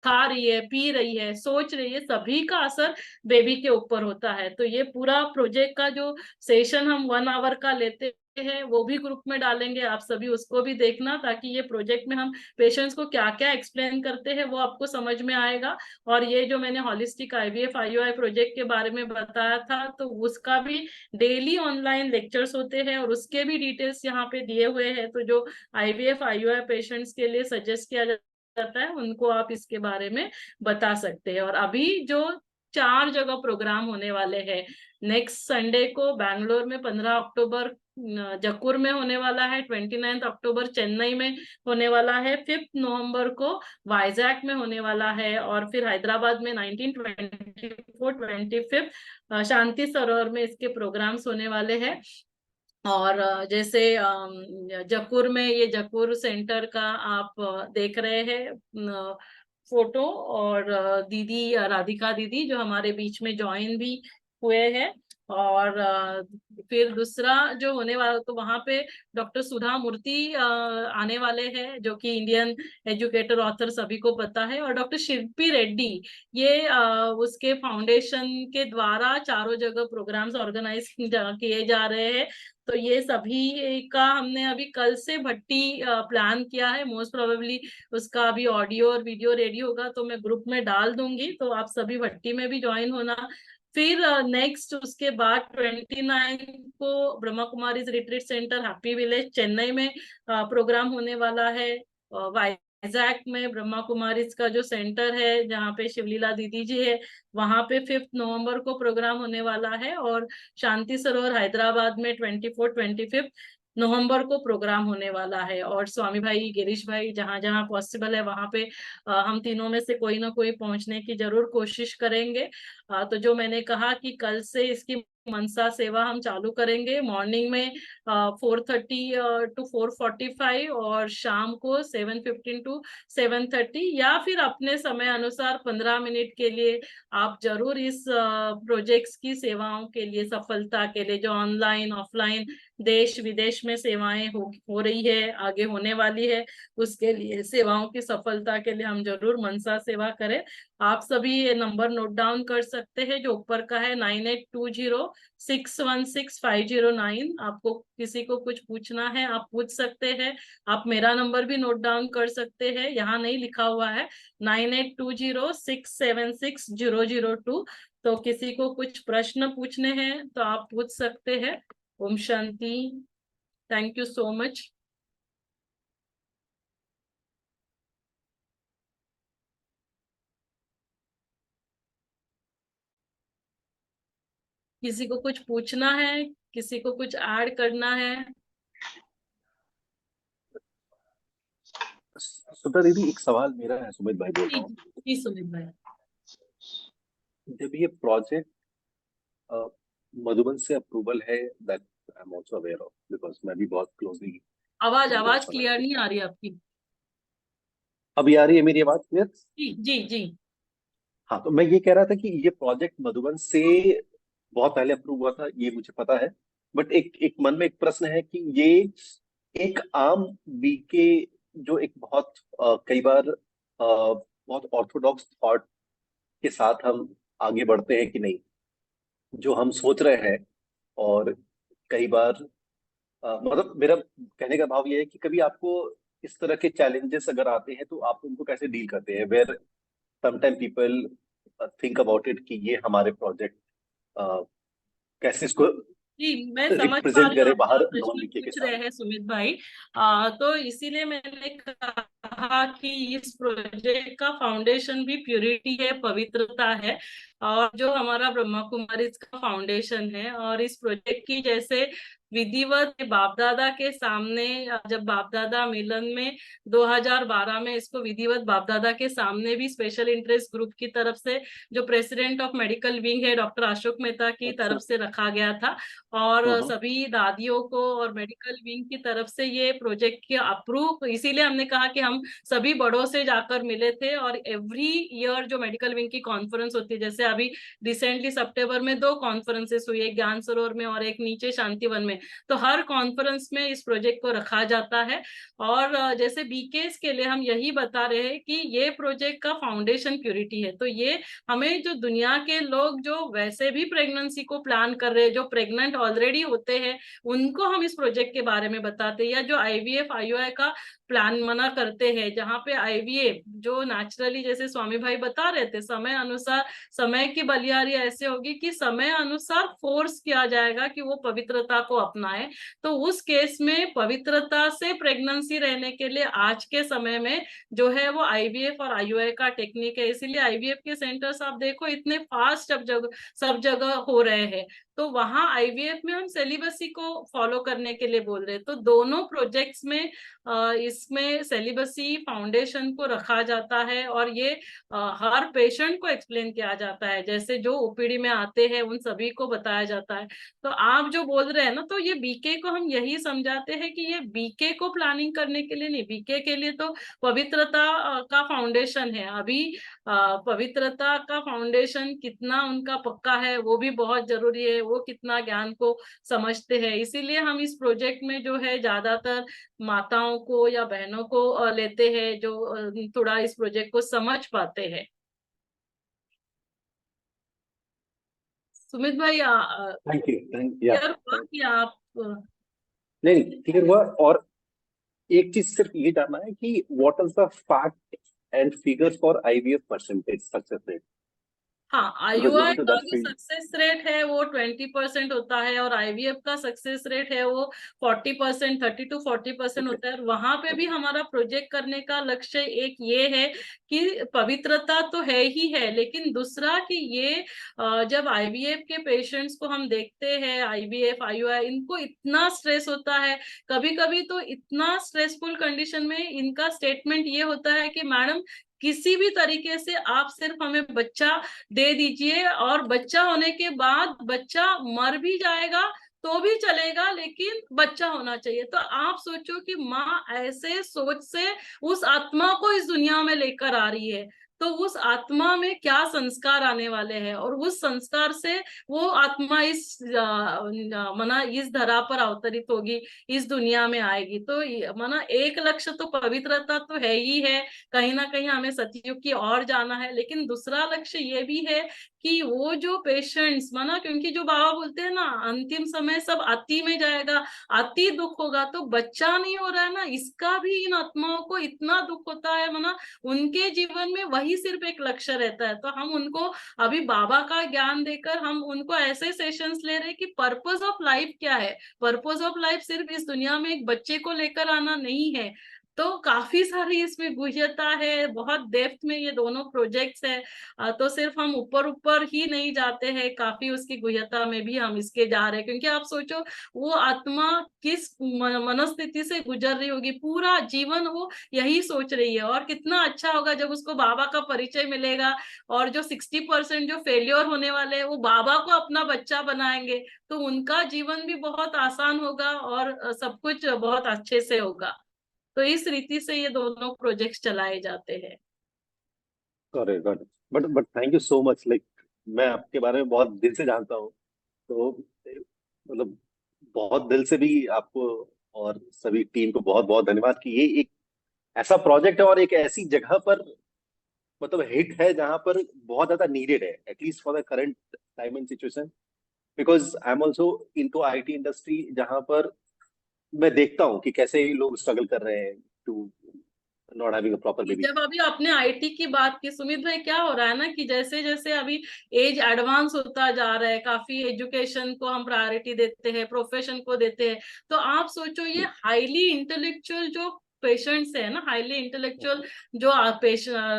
खा रही है, पी रही है, सोच रही है, सभी का असर बेबी के ऊपर होता है। तो ये पूरा प्रोजेक्ट का जो सेशन हम 1 आवर का लेते हैं, वो भी ग्रुप में डालेंगे, आप सभी उसको भी देखना, ताकि ये प्रोजेक्ट में हम पेशेंट्स को क्या क्या एक्सप्लेन करते हैं वो आपको समझ में आएगा। और ये जो मैंने हॉलिस्टिक IVF IUI प्रोजेक्ट के बारे में बताया था, तो उसका भी डेली ऑनलाइन लेक्चर्स होते हैं और उसके भी डिटेल्स यहाँ पे दिए हुए हैं। तो जो IVF IUI पेशेंट्स के लिए सजेस्ट किया जाता है, उनको आप इसके बारे में बता सकते हैं। और अभी जो 4 जगह प्रोग्राम होने वाले हैं, नेक्स्ट संडे को बैंगलोर में 15 अक्टूबर जयपुर में होने वाला है, 29 अक्टूबर चेन्नई में होने वाला है, 5 नवंबर को वाइजैक में होने वाला है, और फिर हैदराबाद में 19, 24, 25 शांति सरोवर में इसके प्रोग्राम्स होने वाले हैं। और जैसे जयपुर में, ये जयपुर सेंटर का आप देख रहे हैं फोटो, और दीदी राधिका दीदी जो हमारे बीच में ज्वाइन भी हुए हैं। और फिर दूसरा जो होने वाला, तो वहां पे डॉक्टर सुधा मूर्ति आने वाले हैं, जो कि इंडियन एजुकेटर ऑथर सभी को पता है। और डॉक्टर शिल्पी रेड्डी, ये उसके फाउंडेशन के द्वारा चारों जगह प्रोग्राम्स ऑर्गेनाइज किए जा रहे हैं। तो ये सभी का हमने अभी कल से भट्टी प्लान किया है। मोस्ट प्रोबेबली उसका अभी ऑडियो और वीडियो रेडी होगा तो मैं ग्रुप में डाल दूंगी, तो आप सभी भट्टी में भी ज्वाइन होना। फिर नेक्स्ट उसके बाद 29 को Brahma Kumaris retreat centre happy village Chennai में प्रोग्राम होने वाला है। वाइजैक में ब्रह्मा कुमारीज का जो सेंटर है, जहाँ पे शिवलीला दीदी जी है, वहां पे 5 नवंबर को प्रोग्राम होने वाला है। और शांति सरोवर हैदराबाद में 24, 25 नवंबर को प्रोग्राम होने वाला है। और स्वामी भाई, गिरीश भाई, जहां जहां पॉसिबल है वहां पे हम तीनों में से कोई ना कोई पहुंचने की जरूर कोशिश करेंगे। तो जो मैंने कहा कि कल से इसकी मनसा सेवा हम चालू करेंगे मॉर्निंग में 4:30 to 4:45 और शाम को 7:15 to 7:30, या फिर अपने समय अनुसार 15 मिनट के लिए आप जरूर इस प्रोजेक्ट्स की सेवाओं के लिए, सफलता के लिए, जो ऑनलाइन ऑफलाइन देश विदेश में सेवाएं हो रही है, आगे होने वाली है, उसके लिए, सेवाओं की सफलता के लिए हम जरूर मनसा सेवा करें। आप सभी ये नंबर नोट डाउन कर सकते हैं जो ऊपर का है, 9820616509। आपको किसी को कुछ पूछना है आप पूछ सकते हैं। आप मेरा नंबर भी नोट डाउन कर सकते हैं, यहाँ नहीं लिखा हुआ है, 9820676002। तो किसी को कुछ प्रश्न पूछने हैं तो आप पूछ सकते हैं। ओम शांति। Thank you so much. किसी को कुछ पूछना है, किसी को कुछ ऐड करना है? सुधा दीदी, एक सवाल मेरा है, सुमित भाई बोल जी रहा हूँ। जी सुमित भाई। जब ये प्रोजेक्ट मधुबन से अप्रूवल है, that I am also aware of, because मैं भी बहुत क्लोजली आवाज उनके आवाज साथ क्लियर नहीं आ रहा। रही आपकी। अभी आ रही है मेरी आवाज क्लियर? जी जी जी। हाँ, तो मैं ये कह रहा था कि ये प्रोजेक्ट मधुबन से बहुत पहले अप्रूव हुआ था, ये मुझे पता है। बट एक एक मन में एक प्रश्न है कि ये एक आम बीके, जो एक बहुत कई बार बहुत ऑर्थोडॉक्स थॉट के साथ हम आगे बढ़ते हैं कि नहीं, जो हम सोच रहे हैं। और कई बार मतलब मेरा कहने का भाव ये है कि कभी आपको इस तरह के चैलेंजेस अगर आते हैं तो आप उनको कैसे डील करते हैं, where sometime people think about it कि ये हमारे प्रोजेक्ट कैसे इसको जी मैं समझ पा रिप्रेजेंट रही हूँ करे आप क्या बाहर नॉन प्रश्न बीके के पूछ रहे सामने। हैं सुमित भाई। तो इसीलिए मैंने कहा कि इस प्रोजेक्ट का फाउंडेशन भी प्यूरिटी है, पवित्रता है, और जो हमारा ब्रह्मा कुमारी इसका फाउंडेशन है। और इस प्रोजेक्ट की जैसे विधिवत बाप दादा के सामने, जब बाप दादा मिलन में 2012 में इसको विधिवत बाप दादा के सामने भी स्पेशल इंटरेस्ट ग्रुप की तरफ से, जो प्रेसिडेंट ऑफ मेडिकल विंग है डॉक्टर अशोक मेहता की अच्छा। तरफ से रखा गया था, और हाँ। सभी दादियों को और मेडिकल विंग की तरफ से ये प्रोजेक्ट के अप्रूव, इसीलिए हमने कहा कि हम सभी बड़ों से जाकर मिले थे। और एवरी ईयर जो मेडिकल विंग की कॉन्फ्रेंस होती है, जैसे अभी रिसेंटली सितंबर में 2 कॉन्फ्रेंसेस हुई, एक ज्ञान सरोवर में और एक नीचे शांतिवन में, तो हर कॉन्फ्रेंस में इस प्रोजेक्ट को रखा जाता है। और जैसे बीकेस के लिए हम यही बता रहे हैं कि ये प्रोजेक्ट का फाउंडेशन प्योरिटी है। तो ये हमें, जो दुनिया के लोग जो वैसे भी प्रेगनेंसी को प्लान कर रहे हैं, जो प्रेग्नेंट ऑलरेडी होते हैं, उनको हम इस प्रोजेक्ट के बारे में बताते हैं, या जो आईवीएफ आईयूआई का प्लान मना करते हैं, जहाँ पे आईवीएफ जो नेचुरली, जैसे स्वामी भाई बता रहे थे, समय अनुसार, समय की बलिहारी ऐसे होगी कि समय अनुसार फोर्स किया जाएगा कि वो पवित्रता को अपनाए। तो उस केस में पवित्रता से प्रेगनेंसी रहने के लिए आज के समय में जो है वो आईवीएफ और आईयूआई का टेक्निक है। इसीलिए आईवीएफ के सेंटर्स आप देखो इतने फास्ट अब सब जगह हो रहे हैं। तो वहां आईवीएफ में हम सेलिबसी को फॉलो करने के लिए बोल रहे हैं। तो दोनों प्रोजेक्ट्स में इसमें सेलिबसी फाउंडेशन को रखा जाता है, और ये हर पेशेंट को एक्सप्लेन किया जाता है, जैसे जो ओपीडी में आते हैं उन सभी को बताया जाता है। तो आप जो बोल रहे हैं ना, तो ये बीके को हम यही समझाते हैं कि ये बीके को प्लानिंग करने के लिए नहीं, बीके के लिए तो पवित्रता का फाउंडेशन है। अभी पवित्रता का फाउंडेशन कितना उनका पक्का है वो भी बहुत जरूरी है, वो कितना ज्ञान को समझते हैं। इसीलिए हम इस प्रोजेक्ट में जो है ज्यादातर माताओं को या बहनों को लेते हैं, जो थोड़ा इस प्रोजेक्ट को समझ पाते हैं। सुमित भाई थैंक यू, क्लियर हुआ कि आप नहीं, क्लियर हुआ। और एक चीज सिर्फ ये जानना है कि what is the fact and figures for IVF percentage success rate, हाँ, बिकॉज वी आईयूआई टू का दैट जो फील्ड। सक्सेस रेट है वो 20% होता है, और आईवीएफ का सक्सेस रेट है वो 40%, 30 to 40% ओके। होता है। और वहां पे भी हमारा प्रोजेक्ट करने का लक्ष्य एक ये है कि पवित्रता तो है ही है, लेकिन दूसरा कि ये जब आईवीएफ के पेशेंट्स को हम देखते हैं, आईवीएफ आईयूआई, इनको इतना स्ट्रेस होता है, कभी कभी तो इतना स्ट्रेसफुल कंडीशन में इनका स्टेटमेंट ये होता है कि मैडम किसी भी तरीके से आप सिर्फ हमें बच्चा दे दीजिए, और बच्चा होने के बाद बच्चा मर भी जाएगा तो भी चलेगा, लेकिन बच्चा होना चाहिए। तो आप सोचो कि माँ ऐसे सोच से उस आत्मा को इस दुनिया में लेकर आ रही है, तो उस आत्मा में क्या संस्कार आने वाले हैं, और उस संस्कार से वो आत्मा इस मना इस धरा पर अवतरित होगी, इस दुनिया में आएगी। तो मना एक लक्ष्य तो पवित्रता तो है ही है, कहीं ना कहीं हमें सतयुग की ओर जाना है, लेकिन दूसरा लक्ष्य ये भी है कि वो जो पेशेंट्स माना, क्योंकि जो बाबा बोलते हैं ना अंतिम समय सब अति में जाएगा, अति दुख होगा, तो बच्चा नहीं हो रहा है ना, इसका भी इन आत्माओं को इतना दुख होता है, माना उनके जीवन में वही सिर्फ एक लक्ष्य रहता है। तो हम उनको अभी बाबा का ज्ञान देकर हम उनको ऐसे सेशंस ले रहे हैं कि पर्पस ऑफ लाइफ क्या है। पर्पस ऑफ लाइफ सिर्फ इस दुनिया में एक बच्चे को लेकर आना नहीं है। तो काफी सारी इसमें गुह्यता है, बहुत डेप्थ में ये दोनों प्रोजेक्ट्स है। तो सिर्फ हम ऊपर ऊपर ही नहीं जाते हैं, काफी उसकी गुह्यता में भी हम इसके जा रहे हैं, क्योंकि आप सोचो वो आत्मा किस मनस्थिति से गुजर रही होगी, पूरा जीवन वो यही सोच रही है। और कितना अच्छा होगा जब उसको बाबा का परिचय मिलेगा, और जो 60% जो फेल्योर होने वाले हैं वो बाबा को अपना बच्चा बनाएंगे, तो उनका जीवन भी बहुत आसान होगा और सब कुछ बहुत अच्छे से होगा। तो इस रीति से ये दोनों प्रोजेक्ट्स चलाए जाते हैं। Correct, correct. But thank you so much, like मैं आपके बारे में बहुत दिल से जानता हूँ, तो मतलब बहुत दिल से भी आपको और सभी टीम को बहुत बहुत धन्यवाद कि ये एक ऐसा प्रोजेक्ट है और एक ऐसी जगह पर मतलब हिट है जहां पर बहुत ज्यादा नीडेड है, at least for the current time and situation, because I am also into IT industry, जहां पर मैं देखता हूँ कि कैसे लोग स्ट्रगल कर रहे हैं to not having a proper baby. जब अभी आपने आईटी की बात की सुमित भाई, क्या हो रहा है ना कि जैसे जैसे अभी एज एडवांस होता जा रहा है, काफी एजुकेशन को हम प्रायोरिटी देते हैं, प्रोफेशन को देते हैं, तो आप सोचो ये हाईली इंटेलेक्चुअल जो पेशेंट्स है ना, हाईली इंटेलेक्चुअल जो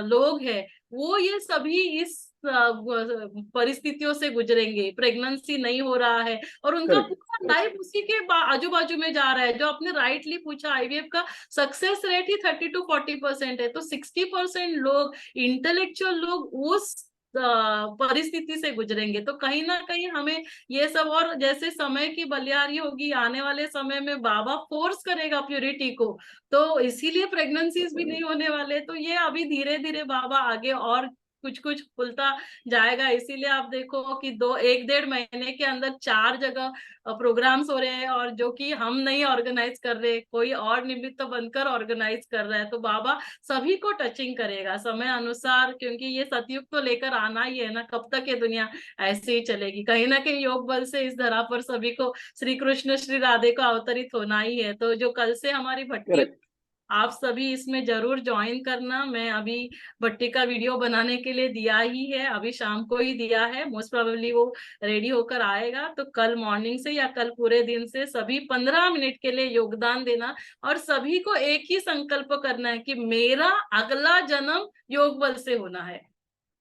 लोग हैं, वो ये सभी इस परिस्थितियों से गुजरेंगे, प्रेगनेंसी नहीं हो रहा है और उनका पूरा लाइफ उसी के आजू बाजू में जा रहा है। जो आपने राइटली पूछा, आईवीएफ का सक्सेस रेट ही 30 to 40% है, तो 60% लोग इंटेलेक्चुअल लोग उस परिस्थिति से गुजरेंगे। तो कहीं ना कहीं हमें ये सब, और जैसे समय की बलियारी होगी आने वाले समय में, बाबा फोर्स करेगा प्योरिटी को, तो इसीलिए प्रेगनेंसीज भी नहीं होने वाले। तो ये अभी धीरे धीरे बाबा आगे और कुछ कुछ खुलता जाएगा। इसीलिए आप देखो कि 1-1.5 महीने के अंदर 4 जगह प्रोग्राम्स हो रहे हैं, और जो कि हम नहीं ऑर्गेनाइज कर रहे, कोई और निमित्त बनकर ऑर्गेनाइज कर रहा है। तो बाबा सभी को टचिंग करेगा समय अनुसार, क्योंकि ये सतयुग तो लेकर आना ही है ना, कब तक ये दुनिया ऐसे ही चलेगी। कहीं ना कहीं योग बल से इस धरा पर सभी को श्री कृष्ण श्री राधे को अवतरित होना ही है। तो जो कल से हमारी भट्टी, आप सभी इसमें जरूर ज्वाइन करना। मैं अभी भट्टी का वीडियो बनाने के लिए दिया ही है, अभी शाम को ही दिया है, मोस्ट प्रोबेबली वो रेडी होकर आएगा। तो कल मॉर्निंग से या कल पूरे दिन से सभी 15 मिनट के लिए योगदान देना, और सभी को एक ही संकल्प करना है कि मेरा अगला जन्म योग बल से होना है।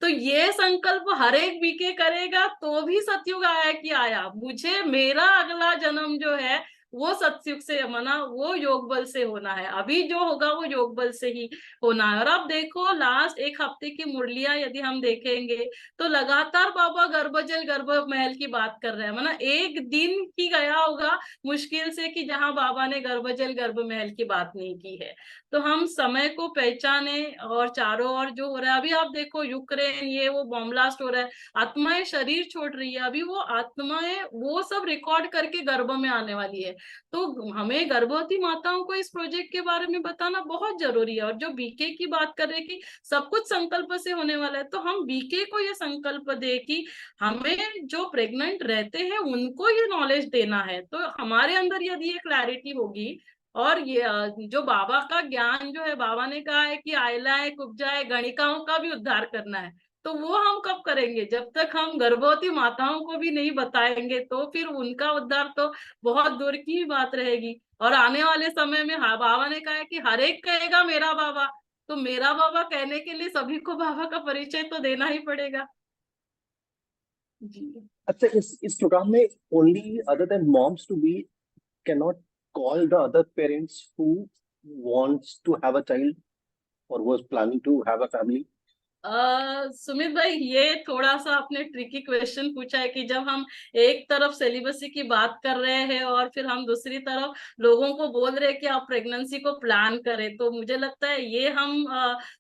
तो ये संकल्प हर एक बीके करेगा तो भी सतयुग आया कि आया, मुझे मेरा अगला जन्म जो है वो सतयुग से मना, वो योग बल से होना है, अभी जो होगा वो योग बल से ही होना है। और अब देखो लास्ट 1 हफ्ते की मुरलियां यदि हम देखेंगे तो लगातार बाबा गर्भजल गर्भ महल की बात कर रहे हैं, मना एक दिन ही गया होगा मुश्किल से कि जहां बाबा ने गर्भजल गर्भ महल की बात नहीं की है। तो हम समय को पहचाने, और चारों ओर जो हो रहा है, अभी आप देखो यूक्रेन ये वो बॉम्ब ब्लास्ट हो रहा है, आत्माएं शरीर छोड़ रही है, अभी वो आत्माएं वो सब रिकॉर्ड करके गर्भ में आने वाली है। तो हमें गर्भवती माताओं को इस प्रोजेक्ट के बारे में बताना बहुत जरूरी है। और जो बीके की बात कर रहे हैं कि सब कुछ संकल्प से होने वाला है, तो हम बीके को ये संकल्प दे कि हमें जो प्रेग्नेंट रहते हैं उनको ये नॉलेज देना है। तो हमारे अंदर यदि ये क्लैरिटी होगी, और ये जो बाबा का ज्ञान जो है, बाबा ने कहा है कि आयलाएं कुब्जाएं गणिकाओं का भी उद्धार करना है, तो वो हम कब करेंगे? जब तक हम गर्भवती माताओं को भी नहीं बताएंगे, तो फिर उनका उद्धार तो बहुत दूर की ही बात रहेगी। और आने वाले समय में बाबा ने कहा है कि हर एक कहेगा मेरा बाबा, तो मेरा बाबा कहने के लिए सभी को बाबा का परिचय तो देना ही पड़ेगा जी। अच्छा, इस प्रोग्राम में only other than moms to be can not call the other parents who wants to have a child or was planning to have a family? Sumit भाई, ये थोड़ा सा आपने ट्रिकी क्वेश्चन पूछा है कि जब हम एक तरफ सेलिबसी की बात कर रहे हैं और फिर हम दूसरी तरफ लोगों को बोल रहे हैं कि आप प्रेगनेंसी को प्लान करें, तो मुझे लगता है ये हम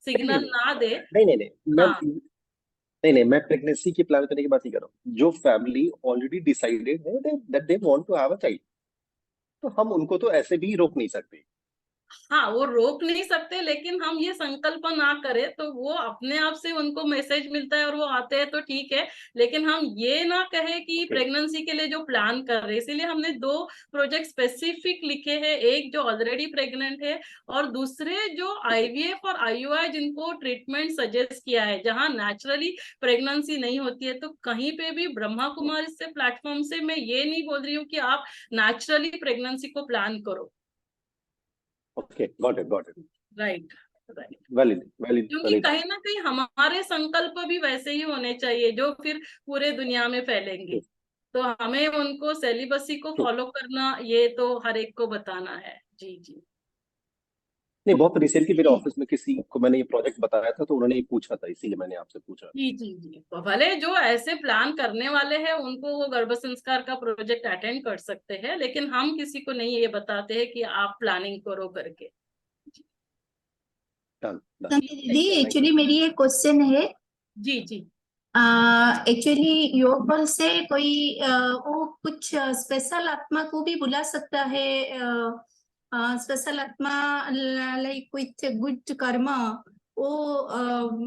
सिग्नल ना दे। नहीं नहीं नहीं, मैं हाँ नहीं नहीं, मैं प्रेगनेंसी की प्लान करने की बात नहीं कर रहा हूँ। जो फैमिली ऑलरेडी डिसाइडेड है that they want to have a child, तो हम उनको तो ऐसे भी रोक नहीं सकते। हाँ, वो रोक नहीं सकते, लेकिन हम ये संकल्प ना करें तो वो अपने आप से उनको मैसेज मिलता है और वो आते हैं तो ठीक है। लेकिन हम ये ना कहें कि ओके, प्रेगनेंसी के लिए जो प्लान कर रहे हैं, इसीलिए हमने दो प्रोजेक्ट स्पेसिफिक लिखे हैं, एक जो ऑलरेडी प्रेग्नेंट है और दूसरे जो आईवीएफ और आईयूआई जिनको ट्रीटमेंट सजेस्ट किया है, जहां नेचुरली प्रेगनेंसी नहीं होती है। तो कहीं पे भी ब्रह्मा कुमारी से प्लेटफॉर्म से मैं ये नहीं बोल रही हूँ कि आप नेचुरली प्रेगनेंसी को प्लान करो। Okay, got it. Right right. Valid valid क्योंकि वैलिड। कहीं ना कहीं हमारे संकल्प भी वैसे ही होने चाहिए जो फिर पूरे दुनिया में फैलेंगे। तो हमें उनको सेलिबसी को ट्रू। फॉलो करना, ये तो हर एक को बताना है। जी जी नहीं, बहुत रिसेंटली मेरे ऑफिस में किसी को मैंने ये प्रोजेक्ट बताया था, तो उन्होंने ये पूछा था, इसीलिए मैंने आपसे पूछा। जी जी जी। तो भले जो ऐसे प्लान करने वाले हैं उनको वो गर्भ संस्कार का प्रोजेक्ट अटेंड कर सकते हैं, लेकिन हम किसी को नहीं ये बताते हैं कि आप प्लानिंग करो करके। Done done. संध्या दीदी, थैंक एक्चुअली यू। मेरी एक क्वेश्चन है। जी जी। एक्चुअली योग बल से कोई वो कुछ स्पेशल आत्मा को भी बुला सकता है, स्पेशल आत्मा लाइक विथ गुड कर्म, वो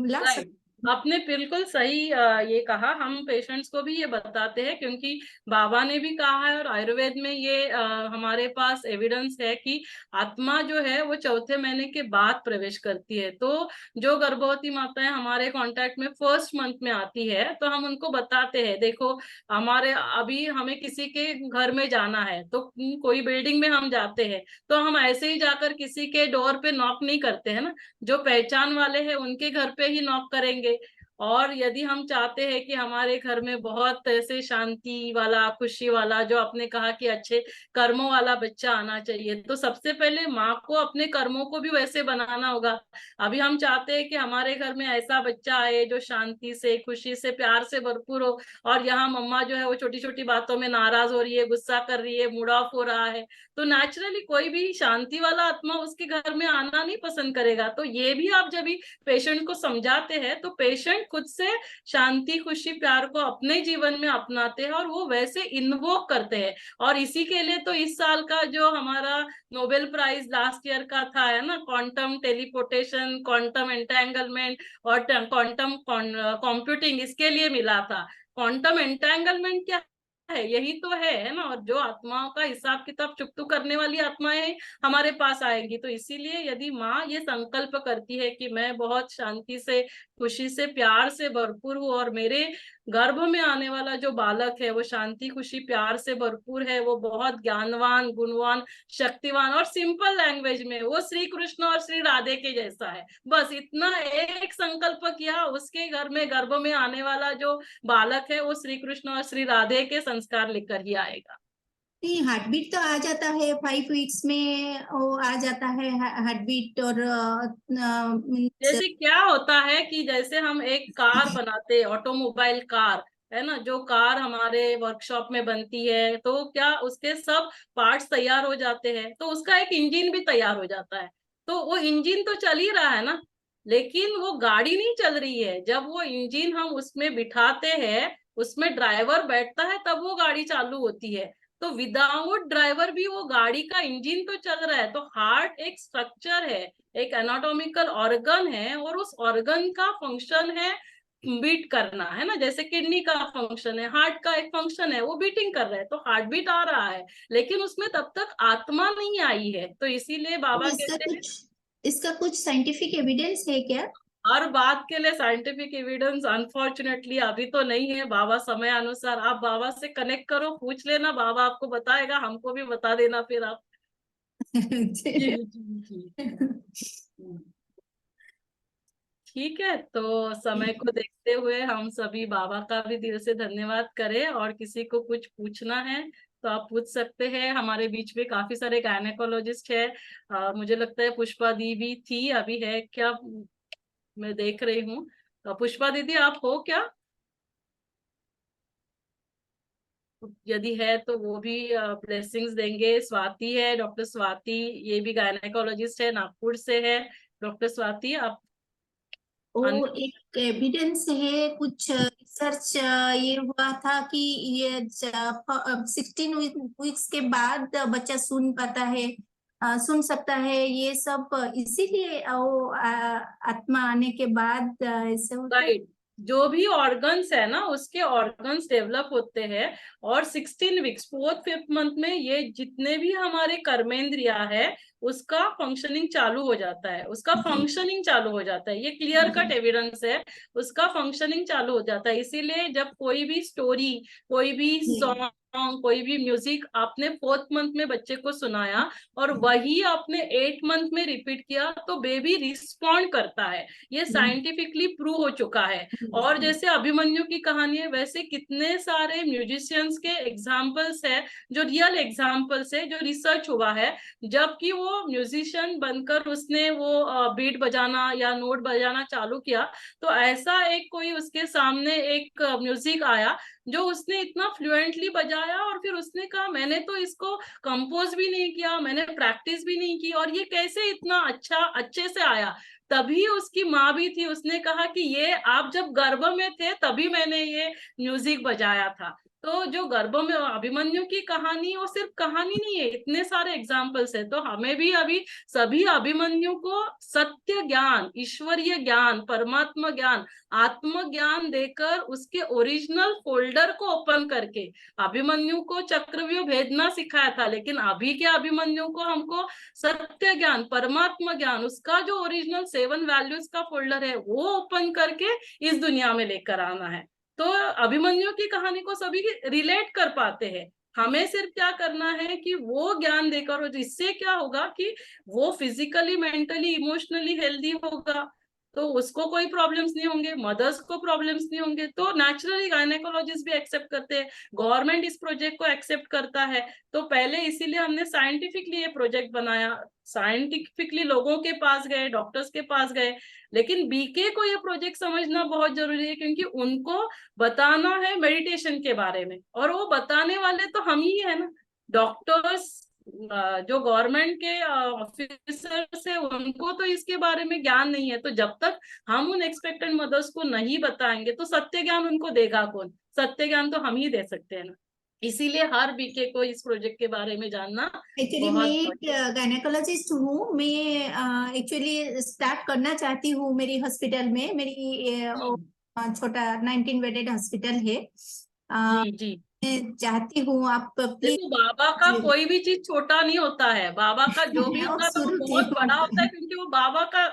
ला सकता। राइट, आपने बिल्कुल सही ये कहा। हम पेशेंट्स को भी ये बताते हैं, क्योंकि बाबा ने भी कहा है और आयुर्वेद में ये हमारे पास एविडेंस है कि आत्मा जो है वो चौथे महीने के बाद प्रवेश करती है। तो जो गर्भवती माताएं हमारे कांटेक्ट में फर्स्ट मंथ में आती है, तो हम उनको बताते हैं, देखो हमारे अभी हमें किसी के घर में जाना है, तो कोई बिल्डिंग में हम जाते हैं, तो हम ऐसे ही जाकर किसी के डोर पे नॉक नहीं करते हैं ना। जो पहचान वाले हैं उनके घर पे ही नॉक करेंगे। और यदि हम चाहते हैं कि हमारे घर में बहुत ऐसे शांति वाला, खुशी वाला, जो आपने कहा कि अच्छे कर्मों वाला बच्चा आना चाहिए, तो सबसे पहले माँ को अपने कर्मों को भी वैसे बनाना होगा। अभी हम चाहते हैं कि हमारे घर में ऐसा बच्चा आए जो शांति से, खुशी से, प्यार से भरपूर हो, और यहाँ मम्मा जो है वो छोटी छोटी बातों में नाराज हो रही है, गुस्सा कर रही है, मूड ऑफ हो रहा है, तो नेचुरली कोई भी शांति वाला आत्मा उसके घर में आना नहीं पसंद करेगा। तो ये भी आप जब भी पेशेंट को समझाते हैं, तो पेशेंट खुद से शांति, खुशी, प्यार को अपने जीवन में अपनाते हैं और वो वैसे इन्वोक करते हैं। और इसी के लिए तो इस साल का जो हमारा नोबेल प्राइज लास्ट ईयर का था, है ना, क्वांटम टेलीपोर्टेशन, क्वांटम एंटेंगलमेंट और क्वांटम कंप्यूटिंग, इसके लिए मिला था। क्वांटम एंटेंगलमेंट क्या है? यही तो है ना। और जो आत्माओं का हिसाब किताब चुकतू करने वाली आत्माएं हमारे पास आएंगी। तो इसीलिए यदि माँ ये संकल्प करती है कि मैं बहुत शांति से, खुशी से, प्यार से भरपूर हूँ, और मेरे गर्भ में आने वाला जो बालक है वो शांति, खुशी, प्यार से भरपूर है, वो बहुत ज्ञानवान, गुणवान, शक्तिवान, और सिंपल लैंग्वेज में वो श्री कृष्ण और श्री राधे के जैसा है, बस इतना एक संकल्प किया, उसके घर में, गर्भ में आने वाला जो बालक है वो श्री कृष्ण और श्री राधे के संस्कार लेकर ही आएगा। नहीं, हार्ट बीट तो आ जाता है 5 वीक्स में, वो आ जाता है हार्ट बीट। और जैसे क्या होता है कि जैसे हम एक कार बनाते हैं, ऑटोमोबाइल कार, है ना, जो कार हमारे वर्कशॉप में बनती है, तो क्या उसके सब पार्ट्स तैयार हो जाते हैं, तो उसका एक इंजन भी तैयार हो जाता है। तो वो इंजन तो चल ही रहा है ना, लेकिन वो गाड़ी नहीं चल रही है। जब वो इंजन हम उसमें बिठाते हैं, उसमें ड्राइवर बैठता है, तब वो गाड़ी चालू होती है। तो विदाउट ड्राइवर भी वो गाड़ी का इंजन तो चल रहा है। तो हार्ट एक स्ट्रक्चर है, एक एनाटॉमिकल ऑर्गन है, और उस ऑर्गन का फंक्शन है बीट करना, है ना। जैसे किडनी का फंक्शन है, हार्ट का एक फंक्शन है, वो बीटिंग कर रहा है, तो हार्ट बीट आ रहा है, लेकिन उसमें तब तक आत्मा नहीं आई है। तो इसीलिए बाबा कहते हैं, इसका कुछ साइंटिफिक एविडेंस है क्या? हर बात के लिए साइंटिफिक एविडेंस अनफॉर्चुनेटली अभी तो नहीं है। बाबा समय अनुसार, आप बाबा से कनेक्ट करो, पूछ लेना, बाबा आपको बताएगा, हमको भी बता देना फिर आप। जी जी जी। ठीक है, तो समय को देखते हुए हम सभी बाबा का भी दिल से धन्यवाद करें, और किसी को कुछ पूछना है तो आप पूछ सकते हैं। हमारे बीच में काफी सारे गायनेकोलॉजिस्ट है। मुझे लगता है पुष्पा दी भी थी, अभी है क्या, मैं देख रही हूँ। पुष्पा दीदी आप हो क्या? यदि है तो वो भी ब्लेसिंग्स देंगे। स्वाति है, डॉक्टर स्वाति, ये भी गायनेकोलॉजिस्ट है, नागपुर से है। डॉक्टर स्वाति आप वो एक एविडेंस है, कुछ रिसर्च ये हुआ था कि ये 16 वीक्स के बाद बच्चा सुन पाता है, सुन सकता है, ये सब इसीलिए वो आत्मा आने के बाद ऐसे होता है। राइट, जो भी ऑर्गन्स है ना उसके ऑर्गन्स डेवलप होते हैं, और 16 वीक्स 4th-5th मंथ में ये जितने भी हमारे कर्मेंद्रिया है उसका फंक्शनिंग चालू हो जाता है, उसका फंक्शनिंग चालू हो जाता है। ये क्लियर कट एविडेंस है, उसका फंक्शनिंग चालू हो जाता है। इसीलिए जब कोई भी स्टोरी, कोई भी सॉन्ग, कोई भी म्यूजिक आपने 4th मंथ में बच्चे को सुनाया और वही आपने 8th मंथ में रिपीट किया तो बेबी रिस्पॉन्ड करता है। ये साइंटिफिकली प्रूव हो चुका है। और जैसे अभिमन्यु की कहानी है, वैसे कितने सारे म्यूजिशियंस के एग्जाम्पल्स है, जो रियल एग्जाम्पल्स है, जो रिसर्च हुआ है। जबकि वो म्यूजिशियन बनकर उसने वो बीट बजाना या नोट बजाना चालू किया, तो ऐसा एक कोई उसके सामने एक म्यूजिक आया जो उसने इतना फ्लुएंटली बजाया, और फिर उसने कहा मैंने तो इसको कंपोज भी नहीं किया, मैंने प्रैक्टिस भी नहीं की, और ये कैसे इतना अच्छे से आया। तभी उसकी माँ भी थी, उसने कहा कि ये आप जब गर्भ में थे तभी मैंने ये म्यूजिक बजाया था। तो जो गर्भ में अभिमन्यु की कहानी, वो सिर्फ कहानी नहीं है, इतने सारे एग्जाम्पल्स है। तो हमें भी अभी सभी अभिमन्यु को सत्य ज्ञान, ईश्वरीय ज्ञान, परमात्मा ज्ञान, आत्म ज्ञान देकर उसके ओरिजिनल फोल्डर को ओपन करके, अभिमन्यु को चक्रव्यूह भेदना सिखाया था, लेकिन अभी के अभिमन्यु को हमको सत्य ज्ञान, परमात्मा ज्ञान, उसका जो ओरिजिनल 7 वैल्यूज का फोल्डर है वो ओपन करके इस दुनिया में लेकर आना है। तो अभिमन्यु की कहानी को सभी रिलेट कर पाते हैं। हमें सिर्फ क्या करना है कि वो ज्ञान देकर, और इससे क्या होगा कि वो फिजिकली, मेंटली, इमोशनली हेल्दी होगा, तो उसको कोई प्रॉब्लम्स नहीं होंगे, मदर्स को प्रॉब्लम्स नहीं होंगे। तो नेचुरली गायनेकोलॉजिस्ट भी एक्सेप्ट करते हैं, गवर्नमेंट इस प्रोजेक्ट को एक्सेप्ट करता है। तो पहले इसीलिए हमने साइंटिफिकली ये प्रोजेक्ट बनाया, साइंटिफिकली लोगों के पास गए, डॉक्टर्स के पास गए। लेकिन बीके को ये प्रोजेक्ट समझना बहुत जरूरी है, क्योंकि उनको बताना है मेडिटेशन के बारे में, और वो बताने वाले तो हम ही है ना। डॉक्टर्स, जो गवर्नमेंट के ऑफिसर्स है, उनको तो इसके बारे में ज्ञान नहीं है। तो जब तक हम उन एक्सपेक्टेड मदर्स को नहीं बताएंगे तो सत्य ज्ञान उनको देगा कौन? सत्य ज्ञान तो हम ही दे सकते हैं ना। इसीलिए हर बीके को इस प्रोजेक्ट के बारे में जानना एक्चुअली मैं एक गायनेकोलॉजिस्ट हूँ। मैं एक्चुअली स्टार्ट करना चाहती हूँ मेरी हॉस्पिटल में। मेरी छोटा 19 बेडेड हॉस्पिटल है। जी जी, मैं चाहती हूँ आप प्लीज। देखो बाबा का कोई भी चीज छोटा नहीं होता है, बाबा का जो भी होता है तो वो बहुत बड़ा होता है, क्योंकि वो बाबा का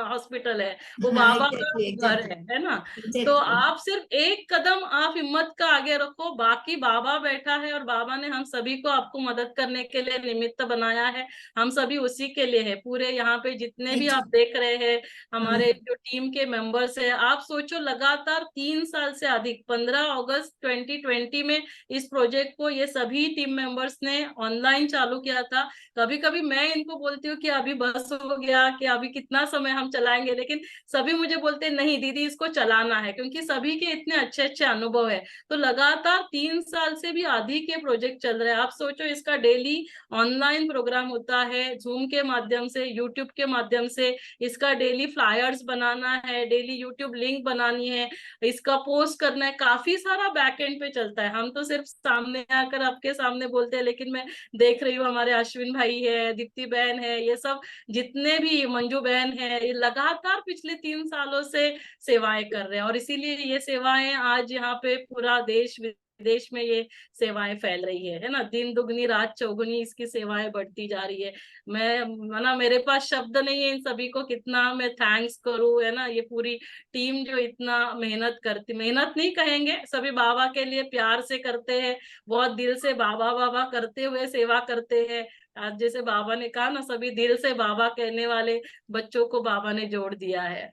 हॉस्पिटल है, वो बाबा का घर है ना। तो आप सिर्फ एक कदम आप हिम्मत का आगे रखो, बाकी बाबा बैठा है, और बाबा ने हम सभी को आपको मदद करने के लिए निमित्त बनाया है। हम सभी उसी के लिए है। पूरे यहाँ पे जितने भी आप देख रहे हैं हमारे जो टीम के मेंबर्स है, आप सोचो लगातार 3 साल से अधिक, 15 अगस्त 2020 में इस प्रोजेक्ट को ये सभी टीम मेंबर्स ने ऑनलाइन चालू किया था। कभी कभी मैं इनको बोलती हूँ कि अभी बस हो गया, कि अभी कितना समय हम चलाएंगे, लेकिन सभी मुझे बोलते नहीं दीदी इसको चलाना है, क्योंकि सभी के इतने अच्छे अच्छे अनुभव है। तो लगातार 3 साल से भी अधिक के प्रोजेक्ट चल रहे हैं। आप सोचो, इसका डेली ऑनलाइन प्रोग्राम होता है, जूम के माध्यम से, यूट्यूब के माध्यम से। इसका डेली फ्लायर्स बनाना है, डेली यूट्यूब लिंक बनानी है, इसका पोस्ट करना है, काफी सारा बैकएंड पे चलता है। हम तो सिर्फ सामने आकर आपके सामने बोलते हैं, लेकिन मैं देख रही हूँ हमारे अश्विन भाई है, दीप्ति बहन है, ये सब जितने भी, मंजू बहन है, ये लगातार पिछले 3 सालों से सेवाएं कर रहे हैं। और इसीलिए ये सेवाएं आज यहाँ पे पूरा देश विदेश में ये सेवाएं फैल रही है ना। दिन दुगनी रात चौगुनी इसकी सेवाएं बढ़ती जा रही है। मैं ना, मेरे पास शब्द नहीं है इन सभी को कितना मैं थैंक्स करूँ, है ना। ये पूरी टीम जो इतना मेहनत करती, मेहनत नहीं कहेंगे, सभी बाबा के लिए प्यार से करते हैं, बहुत दिल से बाबा बाबा करते हुए सेवा करते हैं। आज जैसे बाबा ने कहा ना, सभी दिल से बाबा कहने वाले बच्चों को बाबा ने जोड़ दिया है।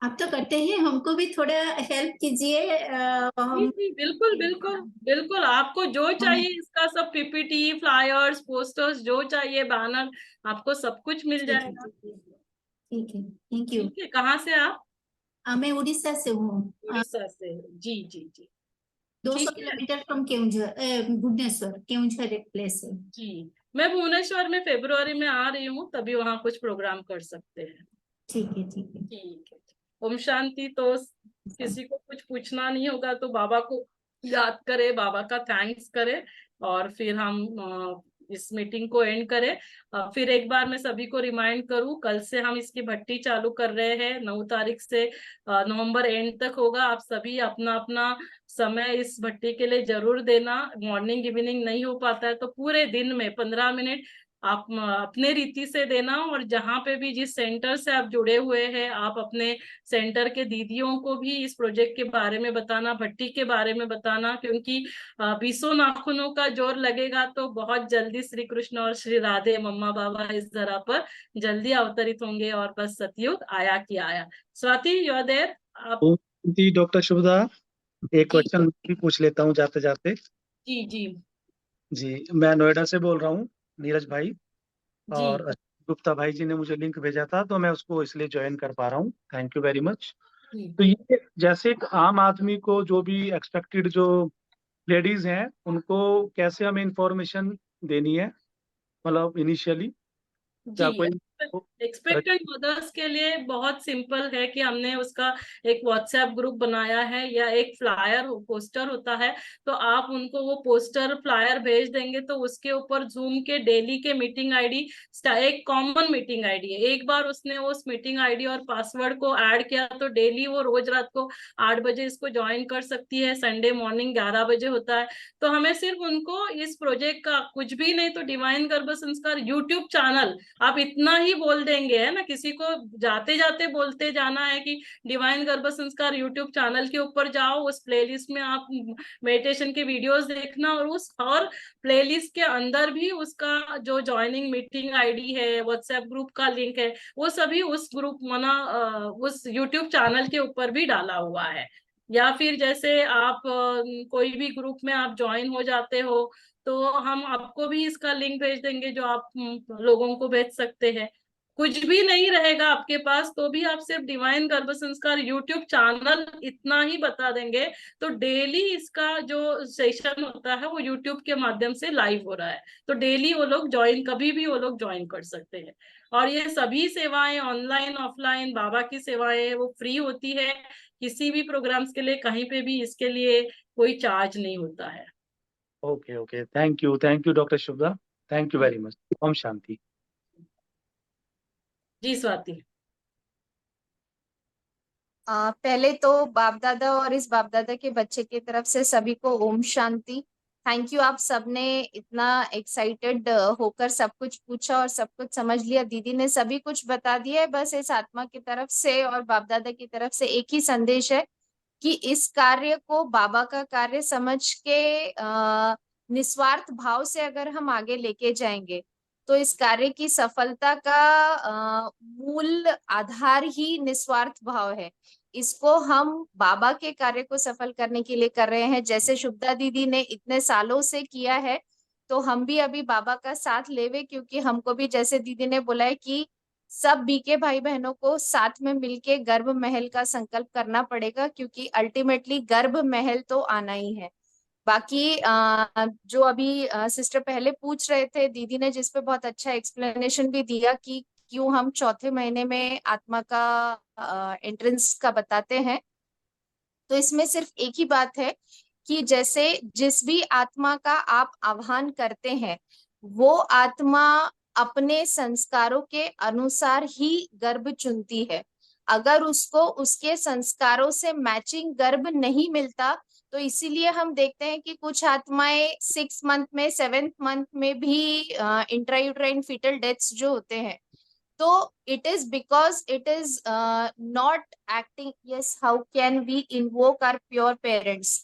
आप तो करते हैं, हमको भी थोड़ा हेल्प कीजिए। जी हम जी बिल्कुल बिल्कुल बिल्कुल, आपको जो चाहिए इसका सब पीपीटी, फ्लायर्स, पोस्टर्स, जो चाहिए, बैनर, आपको सब कुछ मिल ठीक है, जाएगा। ठीक है, थैंक यू। ठीक है, कहाँ से आप? मैं उड़ीसा से हूँ। उड़ीसा से? जी जी जी। 200 ठीक है किलोमीटर फ्रॉम केउंझर, भुवनेश्वर। केउंझर एक प्लेस है। जी। मैं भुवनेश्वर में फरवरी में आ रही हूँ, तभी वहाँ कुछ प्रोग्राम कर सकते हैं। ठीक है, ठीक है। ठीक है। ओम शांति। तो किसी को कुछ पूछना नहीं होगा तो बाबा को याद करे, बाबा का थैंक्स करे, और फिर हम इस मीटिंग को एंड करें। फिर एक बार मैं सभी को रिमाइंड करूं, कल से हम इसकी भट्टी चालू कर रहे हैं, 9 तारीख से नवंबर एंड तक होगा। आप सभी अपना अपना समय इस भट्टी के लिए जरूर देना। मॉर्निंग इवनिंग नहीं हो पाता है तो पूरे दिन में 15 मिनट आप अपने रीति से देना। और जहाँ पे भी, जिस सेंटर से आप जुड़े हुए हैं, आप अपने सेंटर के दीदियों को भी इस प्रोजेक्ट के बारे में बताना, भट्टी के बारे में बताना, क्योंकि 20 नाखूनों का जोर लगेगा तो बहुत जल्दी श्री कृष्ण और श्री राधे मम्मा बाबा इस धरा पर जल्दी अवतरित होंगे, और बस सतयुग आया कि आया। Swati, you are there? आप? जी डॉक्टर शुभदा, एक जी क्वेश्चन भी पूछ लेता हूँ जाते जाते। जी जी जी, मैं नोएडा से बोल रहा हूँ, नीरज भाई। जी और गुप्ता भाई जी ने मुझे लिंक भेजा था तो मैं उसको इसलिए ज्वाइन कर पा रहा हूँ। Thank you very much. जी तो ये जैसे एक आम आदमी को जो भी एक्सपेक्टेड जो लेडीज हैं उनको कैसे हमें इंफॉर्मेशन देनी है, मतलब इनिशियली जी। क्या कोई एक्सपेक्टेड मदर्स के लिए बहुत सिंपल है कि हमने उसका एक व्हाट्सएप ग्रुप बनाया है, या एक फ्लायर पोस्टर होता है, तो आप उनको वो पोस्टर फ्लायर भेज देंगे तो उसके ऊपर जूम के डेली के मीटिंग आईडी, एक कॉमन मीटिंग आईडी है। एक बार उसने उस मीटिंग आईडी और पासवर्ड को ऐड किया तो डेली वो रोज रात को 8 बजे इसको ज्वाइन कर सकती है। संडे मॉर्निंग 11 बजे होता है। तो हमें सिर्फ उनको इस प्रोजेक्ट का कुछ भी नहीं तो डिवाइन गर्भ संस्कार यूट्यूब चैनल, आप इतना ही बोल देंगे, है ना, किसी को जाते जाते बोलते जाना है कि डिवाइन गर्भ संस्कार यूट्यूब चैनल के ऊपर जाओ, उस प्लेलिस्ट में आप मेडिटेशन के वीडियोस देखना, और प्लेलिस्ट के अंदर भी उसका जो ज्वाइनिंग मीटिंग आईडी है, व्हाट्सएप ग्रुप का लिंक है, वो सभी उस ग्रुप उस यूट्यूब चैनल के ऊपर भी डाला हुआ है। या फिर जैसे आप कोई भी ग्रुप में आप ज्वाइन हो जाते हो तो हम आपको भी इसका लिंक भेज देंगे जो आप लोगों को भेज सकते हैं। कुछ भी नहीं रहेगा आपके पास तो भी आप सिर्फ डिवाइन गर्भ संस्कार यूट्यूब चैनल इतना ही बता देंगे, तो डेली इसका जो सेशन होता है वो यूट्यूब के माध्यम से लाइव हो रहा है, तो डेली वो लोग ज्वाइन, कभी भी वो लोग ज्वाइन कर सकते हैं। और ये सभी सेवाएं, ऑनलाइन ऑफलाइन, बाबा की सेवाएं, वो फ्री होती है। किसी भी प्रोग्राम्स के लिए कहीं पे भी इसके लिए कोई चार्ज नहीं होता है। Okay okay, thank you doctor Shubhada, thank you very much. ओम शांति। जी स्वाति। पहले तो बाप दादा और इस बाप दादा के बच्चे की तरफ से सभी को ओम शांति। थैंक यू, आप सबने इतना एक्साइटेड होकर सब कुछ पूछा और सब कुछ समझ लिया। दीदी ने सभी कुछ बता दिया है। बस इस आत्मा की तरफ से और बाप दादा की तरफ से एक ही संदेश है कि इस कार्य को बाबा का कार्य समझ के निस्वार्थ भाव से अगर हम आगे लेके जाएंगे तो इस कार्य की सफलता का मूल आधार ही निस्वार्थ भाव है। इसको हम बाबा के कार्य को सफल करने के लिए कर रहे हैं। जैसे शुभदा दीदी ने इतने सालों से किया है तो हम भी अभी बाबा का साथ लेवे, क्योंकि हमको भी जैसे दीदी ने बोला है कि सब बीके भाई बहनों को साथ में मिलके गर्भ महल का संकल्प करना पड़ेगा, क्योंकि अल्टीमेटली गर्भ महल तो आना ही है। बाकी जो अभी सिस्टर पहले पूछ रहे थे, दीदी ने जिस पे बहुत अच्छा एक्सप्लेनेशन भी दिया कि क्यों हम चौथे महीने में आत्मा का एंट्रेंस का बताते हैं। तो इसमें सिर्फ एक ही बात है कि जैसे जिस भी आत्मा का आप आह्वान करते हैं वो आत्मा अपने संस्कारों के अनुसार ही गर्भ चुनती है। अगर उसको उसके संस्कारों से मैचिंग गर्भ नहीं मिलता तो इसीलिए हम देखते हैं कि कुछ आत्माएं 6 मंथ में 7th मंथ में भी इंट्रायूट्राइन फीटल डेथ्स जो होते हैं, तो it is because it is not acting. Yes, how can we invoke our pure parents?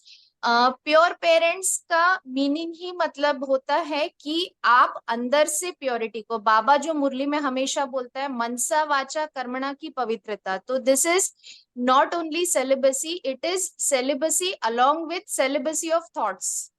Pure parents का मीनिंग ही मतलब होता है कि आप अंदर से प्योरिटी को, बाबा जो मुरली में हमेशा बोलता है मनसा वाचा कर्मणा की पवित्रता, तो this is not only celibacy, it is celibacy along with celibacy of thoughts.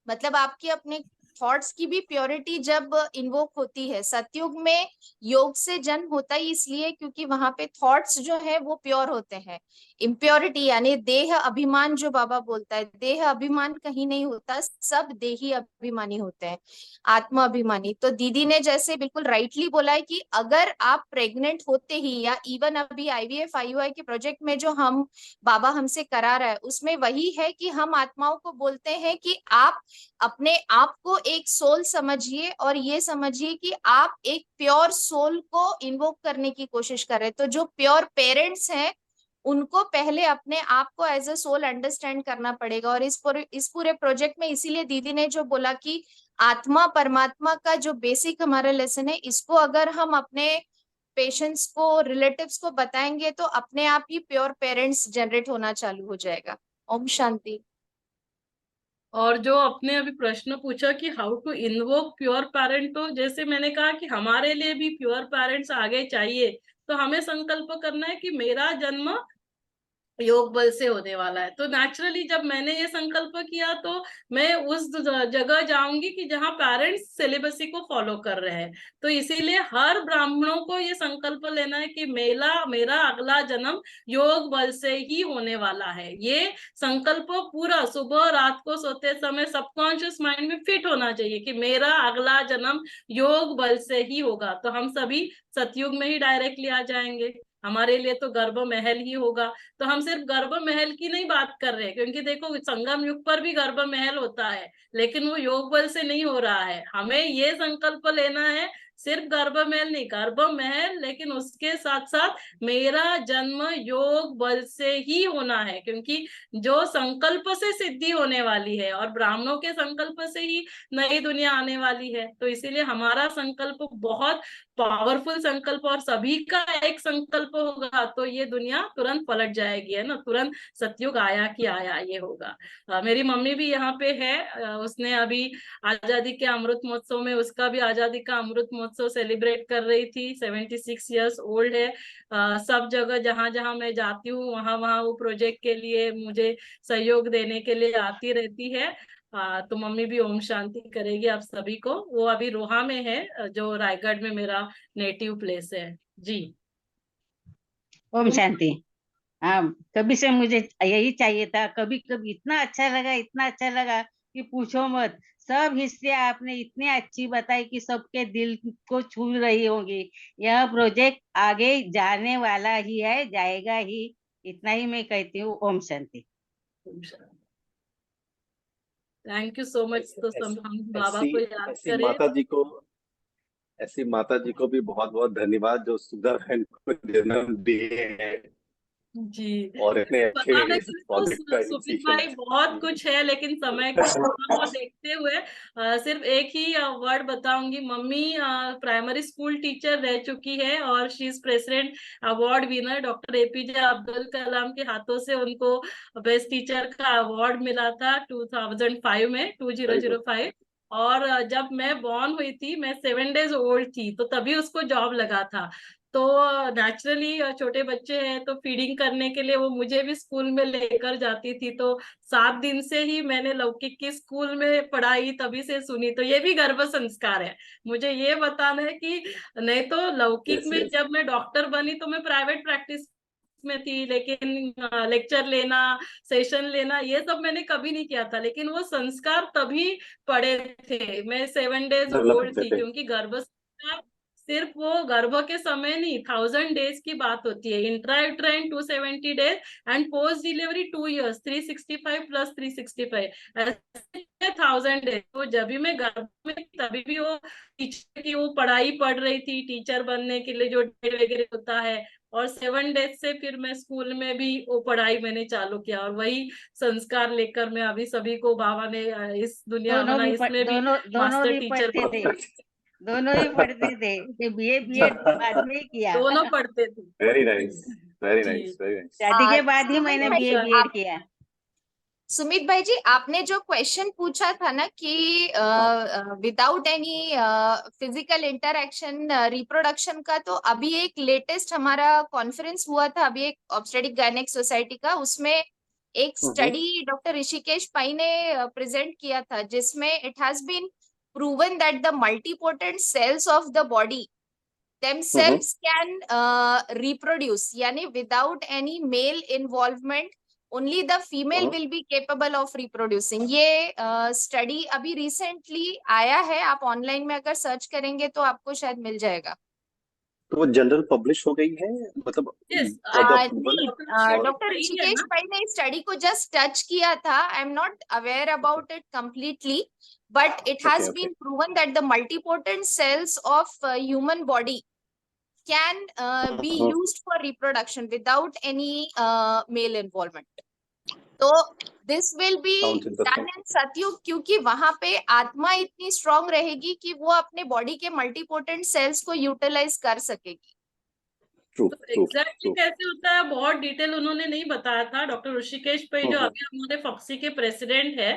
मतलब आपकी अपने थॉट्स की भी प्योरिटी जब इन्वोक होती है। सतयुग में योग से जन्म होता ही इसलिए क्योंकि वहां पे थॉट्स जो है वो प्योर होते हैं। इम्प्योरिटी यानी देह अभिमान, जो बाबा बोलता है देह अभिमान कहीं नहीं होता, सब देही अभिमानी होते हैं, आत्मा अभिमानी। तो दीदी ने जैसे बिल्कुल राइटली बोला है कि अगर आप प्रेग्नेंट होते ही, या इवन अभी IVF IUI के प्रोजेक्ट में जो हम बाबा हमसे करा रहा है उसमें वही है कि हम आत्माओं को बोलते हैं कि आप अपने आप को एक सोल समझिए और ये समझिए कि आप एक प्योर सोल को इन्वोक करने की कोशिश कर रहे हैं। तो जो प्योर पेरेंट्स हैं उनको पहले अपने आप को एज अ सोल अंडरस्टैंड करना पड़ेगा। और इस पूरे प्रोजेक्ट में इसीलिए दीदी ने जो बोला कि आत्मा परमात्मा का जो बेसिक हमारा लेसन है, इसको अगर हम अपने पेशेंट्स को, रिलेटिव्स को बताएंगे तो अपने आप ही प्योर पेरेंट्स जनरेट होना चालू हो जाएगा। ओम शांति। और जो आपने अभी प्रश्न पूछा कि how to invoke pure parent, तो जैसे मैंने कहा कि हमारे लिए भी प्योर पेरेंट्स आगे चाहिए, तो हमें संकल्प करना है कि मेरा जन्म योग बल से होने वाला है। तो नेचुरली जब मैंने ये संकल्प किया तो मैं उस जगह जाऊंगी कि जहाँ पेरेंट्स सिलेबसी को फॉलो कर रहे हैं। तो इसीलिए हर ब्राह्मणों को ये संकल्प लेना है कि मेरा अगला जन्म योग बल से ही होने वाला है। ये संकल्प पूरा सुबह रात को सोते समय सबकॉन्शियस माइंड में फिट होना चाहिए कि मेरा अगला जन्म योग बल से ही होगा। तो हम सभी सतयुग में ही डायरेक्टली आ जाएंगे, हमारे लिए तो गर्भ महल ही होगा। तो हम सिर्फ गर्भ महल की नहीं बात कर रहे, क्योंकि देखो संगम युग पर भी गर्भ महल होता है, लेकिन वो योग बल से नहीं हो रहा है। हमें ये संकल्प लेना है सिर्फ गर्भ महल नहीं, गर्भ महल, लेकिन उसके साथ साथ मेरा जन्म योग बल से ही होना है, क्योंकि जो संकल्प से सिद्धि होने वाली है और ब्राह्मणों के संकल्प से ही नई दुनिया आने वाली है। तो इसीलिए हमारा संकल्प बहुत पावरफुल संकल्प, और सभी का एक संकल्प होगा तो ये दुनिया तुरंत पलट जाएगी, है ना, तुरंत सतयुग आया कि आया ये होगा। मेरी मम्मी भी यहाँ पे है, उसने अभी आजादी के अमृत महोत्सव में, उसका भी आजादी का अमृत महोत्सव सेलिब्रेट कर रही थी। 76 इयर्स ओल्ड है। सब जगह जहां जहां मैं जाती हूँ वहां वहां वो प्रोजेक्ट के लिए मुझे सहयोग देने के लिए आती रहती है। तो मम्मी भी ओम शांति करेगी आप सभी को। वो अभी रोहा में है, जो रायगढ़ में मेरा नेटिव प्लेस है। जी ओम शांति। हाँ, कभी से मुझे यही चाहिए था। कभी कभी इतना अच्छा लगा, इतना अच्छा लगा कि पूछो मत। सब हिस्से आपने इतने अच्छी बताई कि सबके दिल को छू रही होंगी। यह प्रोजेक्ट आगे जाने वाला ही है, जाएगा ही। इतना ही मैं कहती हूँ। ओम शांति। Thank you so much. तो हम बाबा ऐसी को याद ऐसी करें। माता जी को भी बहुत बहुत धन्यवाद जो सुधा बहन को जन्म दिए हैं जी, और इतने अच्छे बताने इस के लिए प्रोजेक्ट का तो सुमित इनिशिएशन। भाई बहुत कुछ है, लेकिन समय की सीमा को देखते हुए सिर्फ एक ही वर्ड बताऊंगी। मम्मी प्राइमरी स्कूल टीचर रह चुकी है और she is president award winner. Doctor APJ Abdul Kalam के हाथों से उनको बेस्ट टीचर का अवार्ड मिला था 2005 में, 2005। और जब मैं बॉर्न हुई थी, मैं 7 डेज ओल्ड थी, तो तभी उसको जॉब लगा था। तो नेचुरली छोटे बच्चे हैं तो फीडिंग करने के लिए वो मुझे भी स्कूल में लेकर जाती थी। तो 7 दिन से ही मैंने लौकिक की स्कूल में पढ़ाई तभी से सुनी। तो ये भी गर्भ संस्कार है। मुझे ये बताना है कि नहीं तो लौकिक में जब मैं डॉक्टर बनी तो मैं प्राइवेट प्रैक्टिस में थी, लेकिन लेक्चर लेना, सेशन लेना, ये सब मैंने कभी नहीं किया था। लेकिन वो संस्कार तभी पड़े थे, मैं 7 डेज ओल्ड थी, क्योंकि गर्भ संस्कार सिर्फ वो गर्भ के समय नहीं, 1000 डेज की बात होती है। Intrauterine 270 days and post delivery 2 years, 365 plus 365, ऐसे 1000 डेज। तो जब भी मैं गर्भ में तभी भी वो टीचर की वो पढ़ाई पढ़ रही थी, टीचर बनने के लिए जो डेट वगैरह होता है। और 7 डेज से फिर मैं स्कूल में भी वो पढ़ाई मैंने चालू किया, और वही संस्कार लेकर मैं अभी सभी को बाबा ने इस दुनिया में इसमें भी मास्टर टीचर दोनों ही पढ़ते थे कि BA बाद में किया। दोनों पढ़ते थे। Very nice, very nice, very nice. शादी के बाद ही मैंने BA किया। सुमित भाई जी, आपने जो क्वेश्चन पूछा था ना कि without any physical interaction reproduction का, तो अभी एक लेटेस्ट हमारा कॉन्फ्रेंस हुआ था, अभी एक ऑब्स्टेट्रिक गायनेक सोसाइटी का, उसमें एक स्टडी डॉक्टर ऋषिकेश पाई ने प्रेजेंट किया था, जिसमें it has been proven that the multipotent cells of the body themselves can reproduce, यानी without any male involvement only the female will be capable of reproducing. ये study अभी रिसेंटली आया है, आप ऑनलाइन में अगर सर्च करेंगे तो आपको शायद मिल जाएगा। तो वो जनरल पब्लिश हो गई है, मतलब डॉक्टर ऋषिकेश पाई ने स्टडी को जस्ट टच किया था। I am not aware about it completely, but it has been proven that the multipotent cells of human body can be used for reproduction without any male involvement. तो this will be done in सतयुग, क्योंकि वहां पे आत्मा इतनी strong रहेगी कि वो अपने बॉडी के मल्टीपोटेंट सेल्स को यूटिलाइज कर सकेगी। तो एग्जैक्टली कैसे होता है बहुत डिटेल उन्होंने नहीं बताया था। डॉक्टर ऋषिकेश पे जो अभी हमारे फॉक्सी के प्रेसिडेंट है,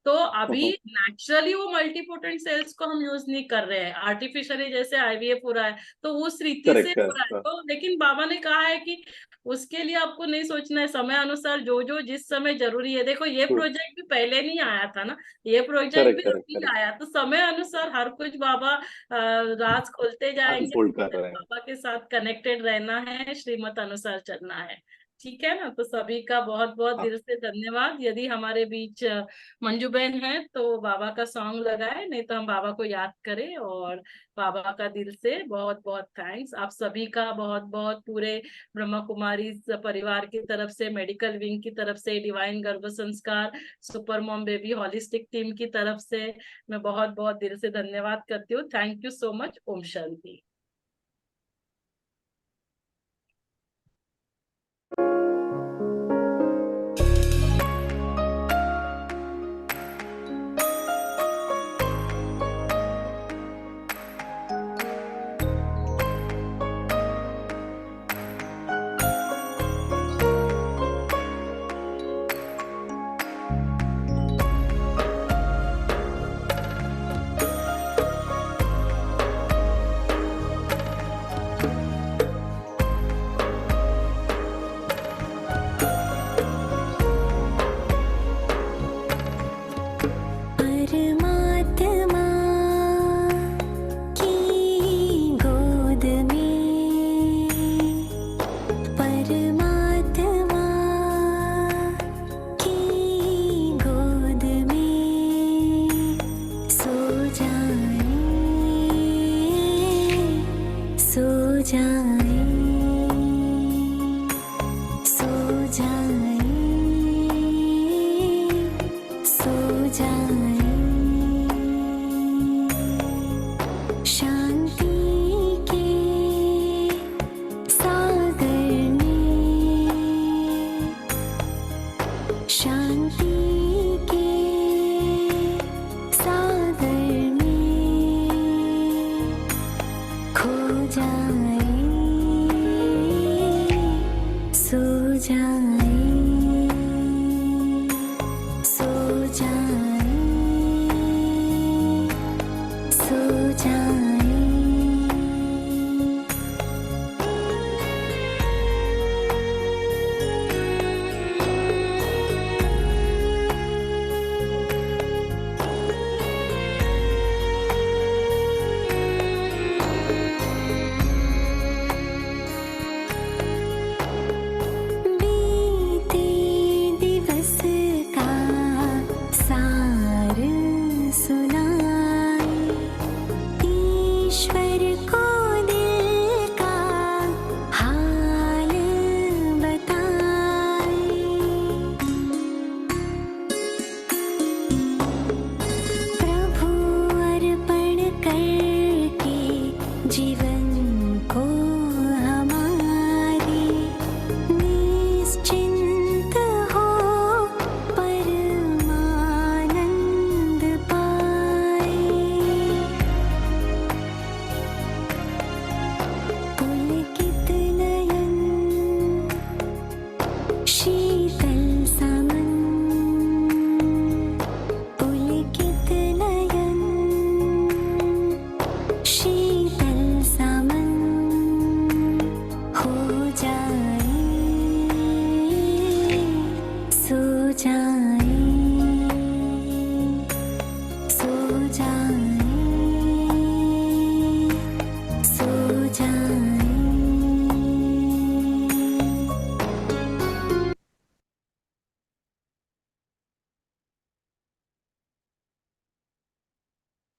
तो अभी नेचुरली वो मल्टीपोटेंट सेल्स को हम यूज नहीं कर रहे हैं, आर्टिफिशियली जैसे आईवीएफ हो रहा है तो उस रीति से हो रहा है। तो लेकिन बाबा ने कहा है कि उसके लिए आपको नहीं सोचना है, समय अनुसार जो जो जिस समय जरूरी है। देखो ये प्रोजेक्ट भी पहले नहीं आया था ना, ये प्रोजेक्ट भी अभी आया, तो समय अनुसार हर कुछ बाबा राज खोलते जाएंगे। बाबा के साथ कनेक्टेड रहना है, श्रीमत अनुसार चलना है, ठीक है ना। तो सभी का बहुत बहुत दिल से धन्यवाद। यदि हमारे बीच मंजू बहन है तो बाबा का सॉन्ग लगाए, नहीं तो हम बाबा को याद करें। और बाबा का दिल से बहुत बहुत थैंक्स आप सभी का, बहुत बहुत पूरे ब्रह्मा कुमारी परिवार की तरफ से, मेडिकल विंग की तरफ से, डिवाइन गर्भ संस्कार super mom baby holistic team की तरफ से मैं बहुत बहुत दिल से धन्यवाद करती हूँ। Thank you so much. ओम शांति। सो जाए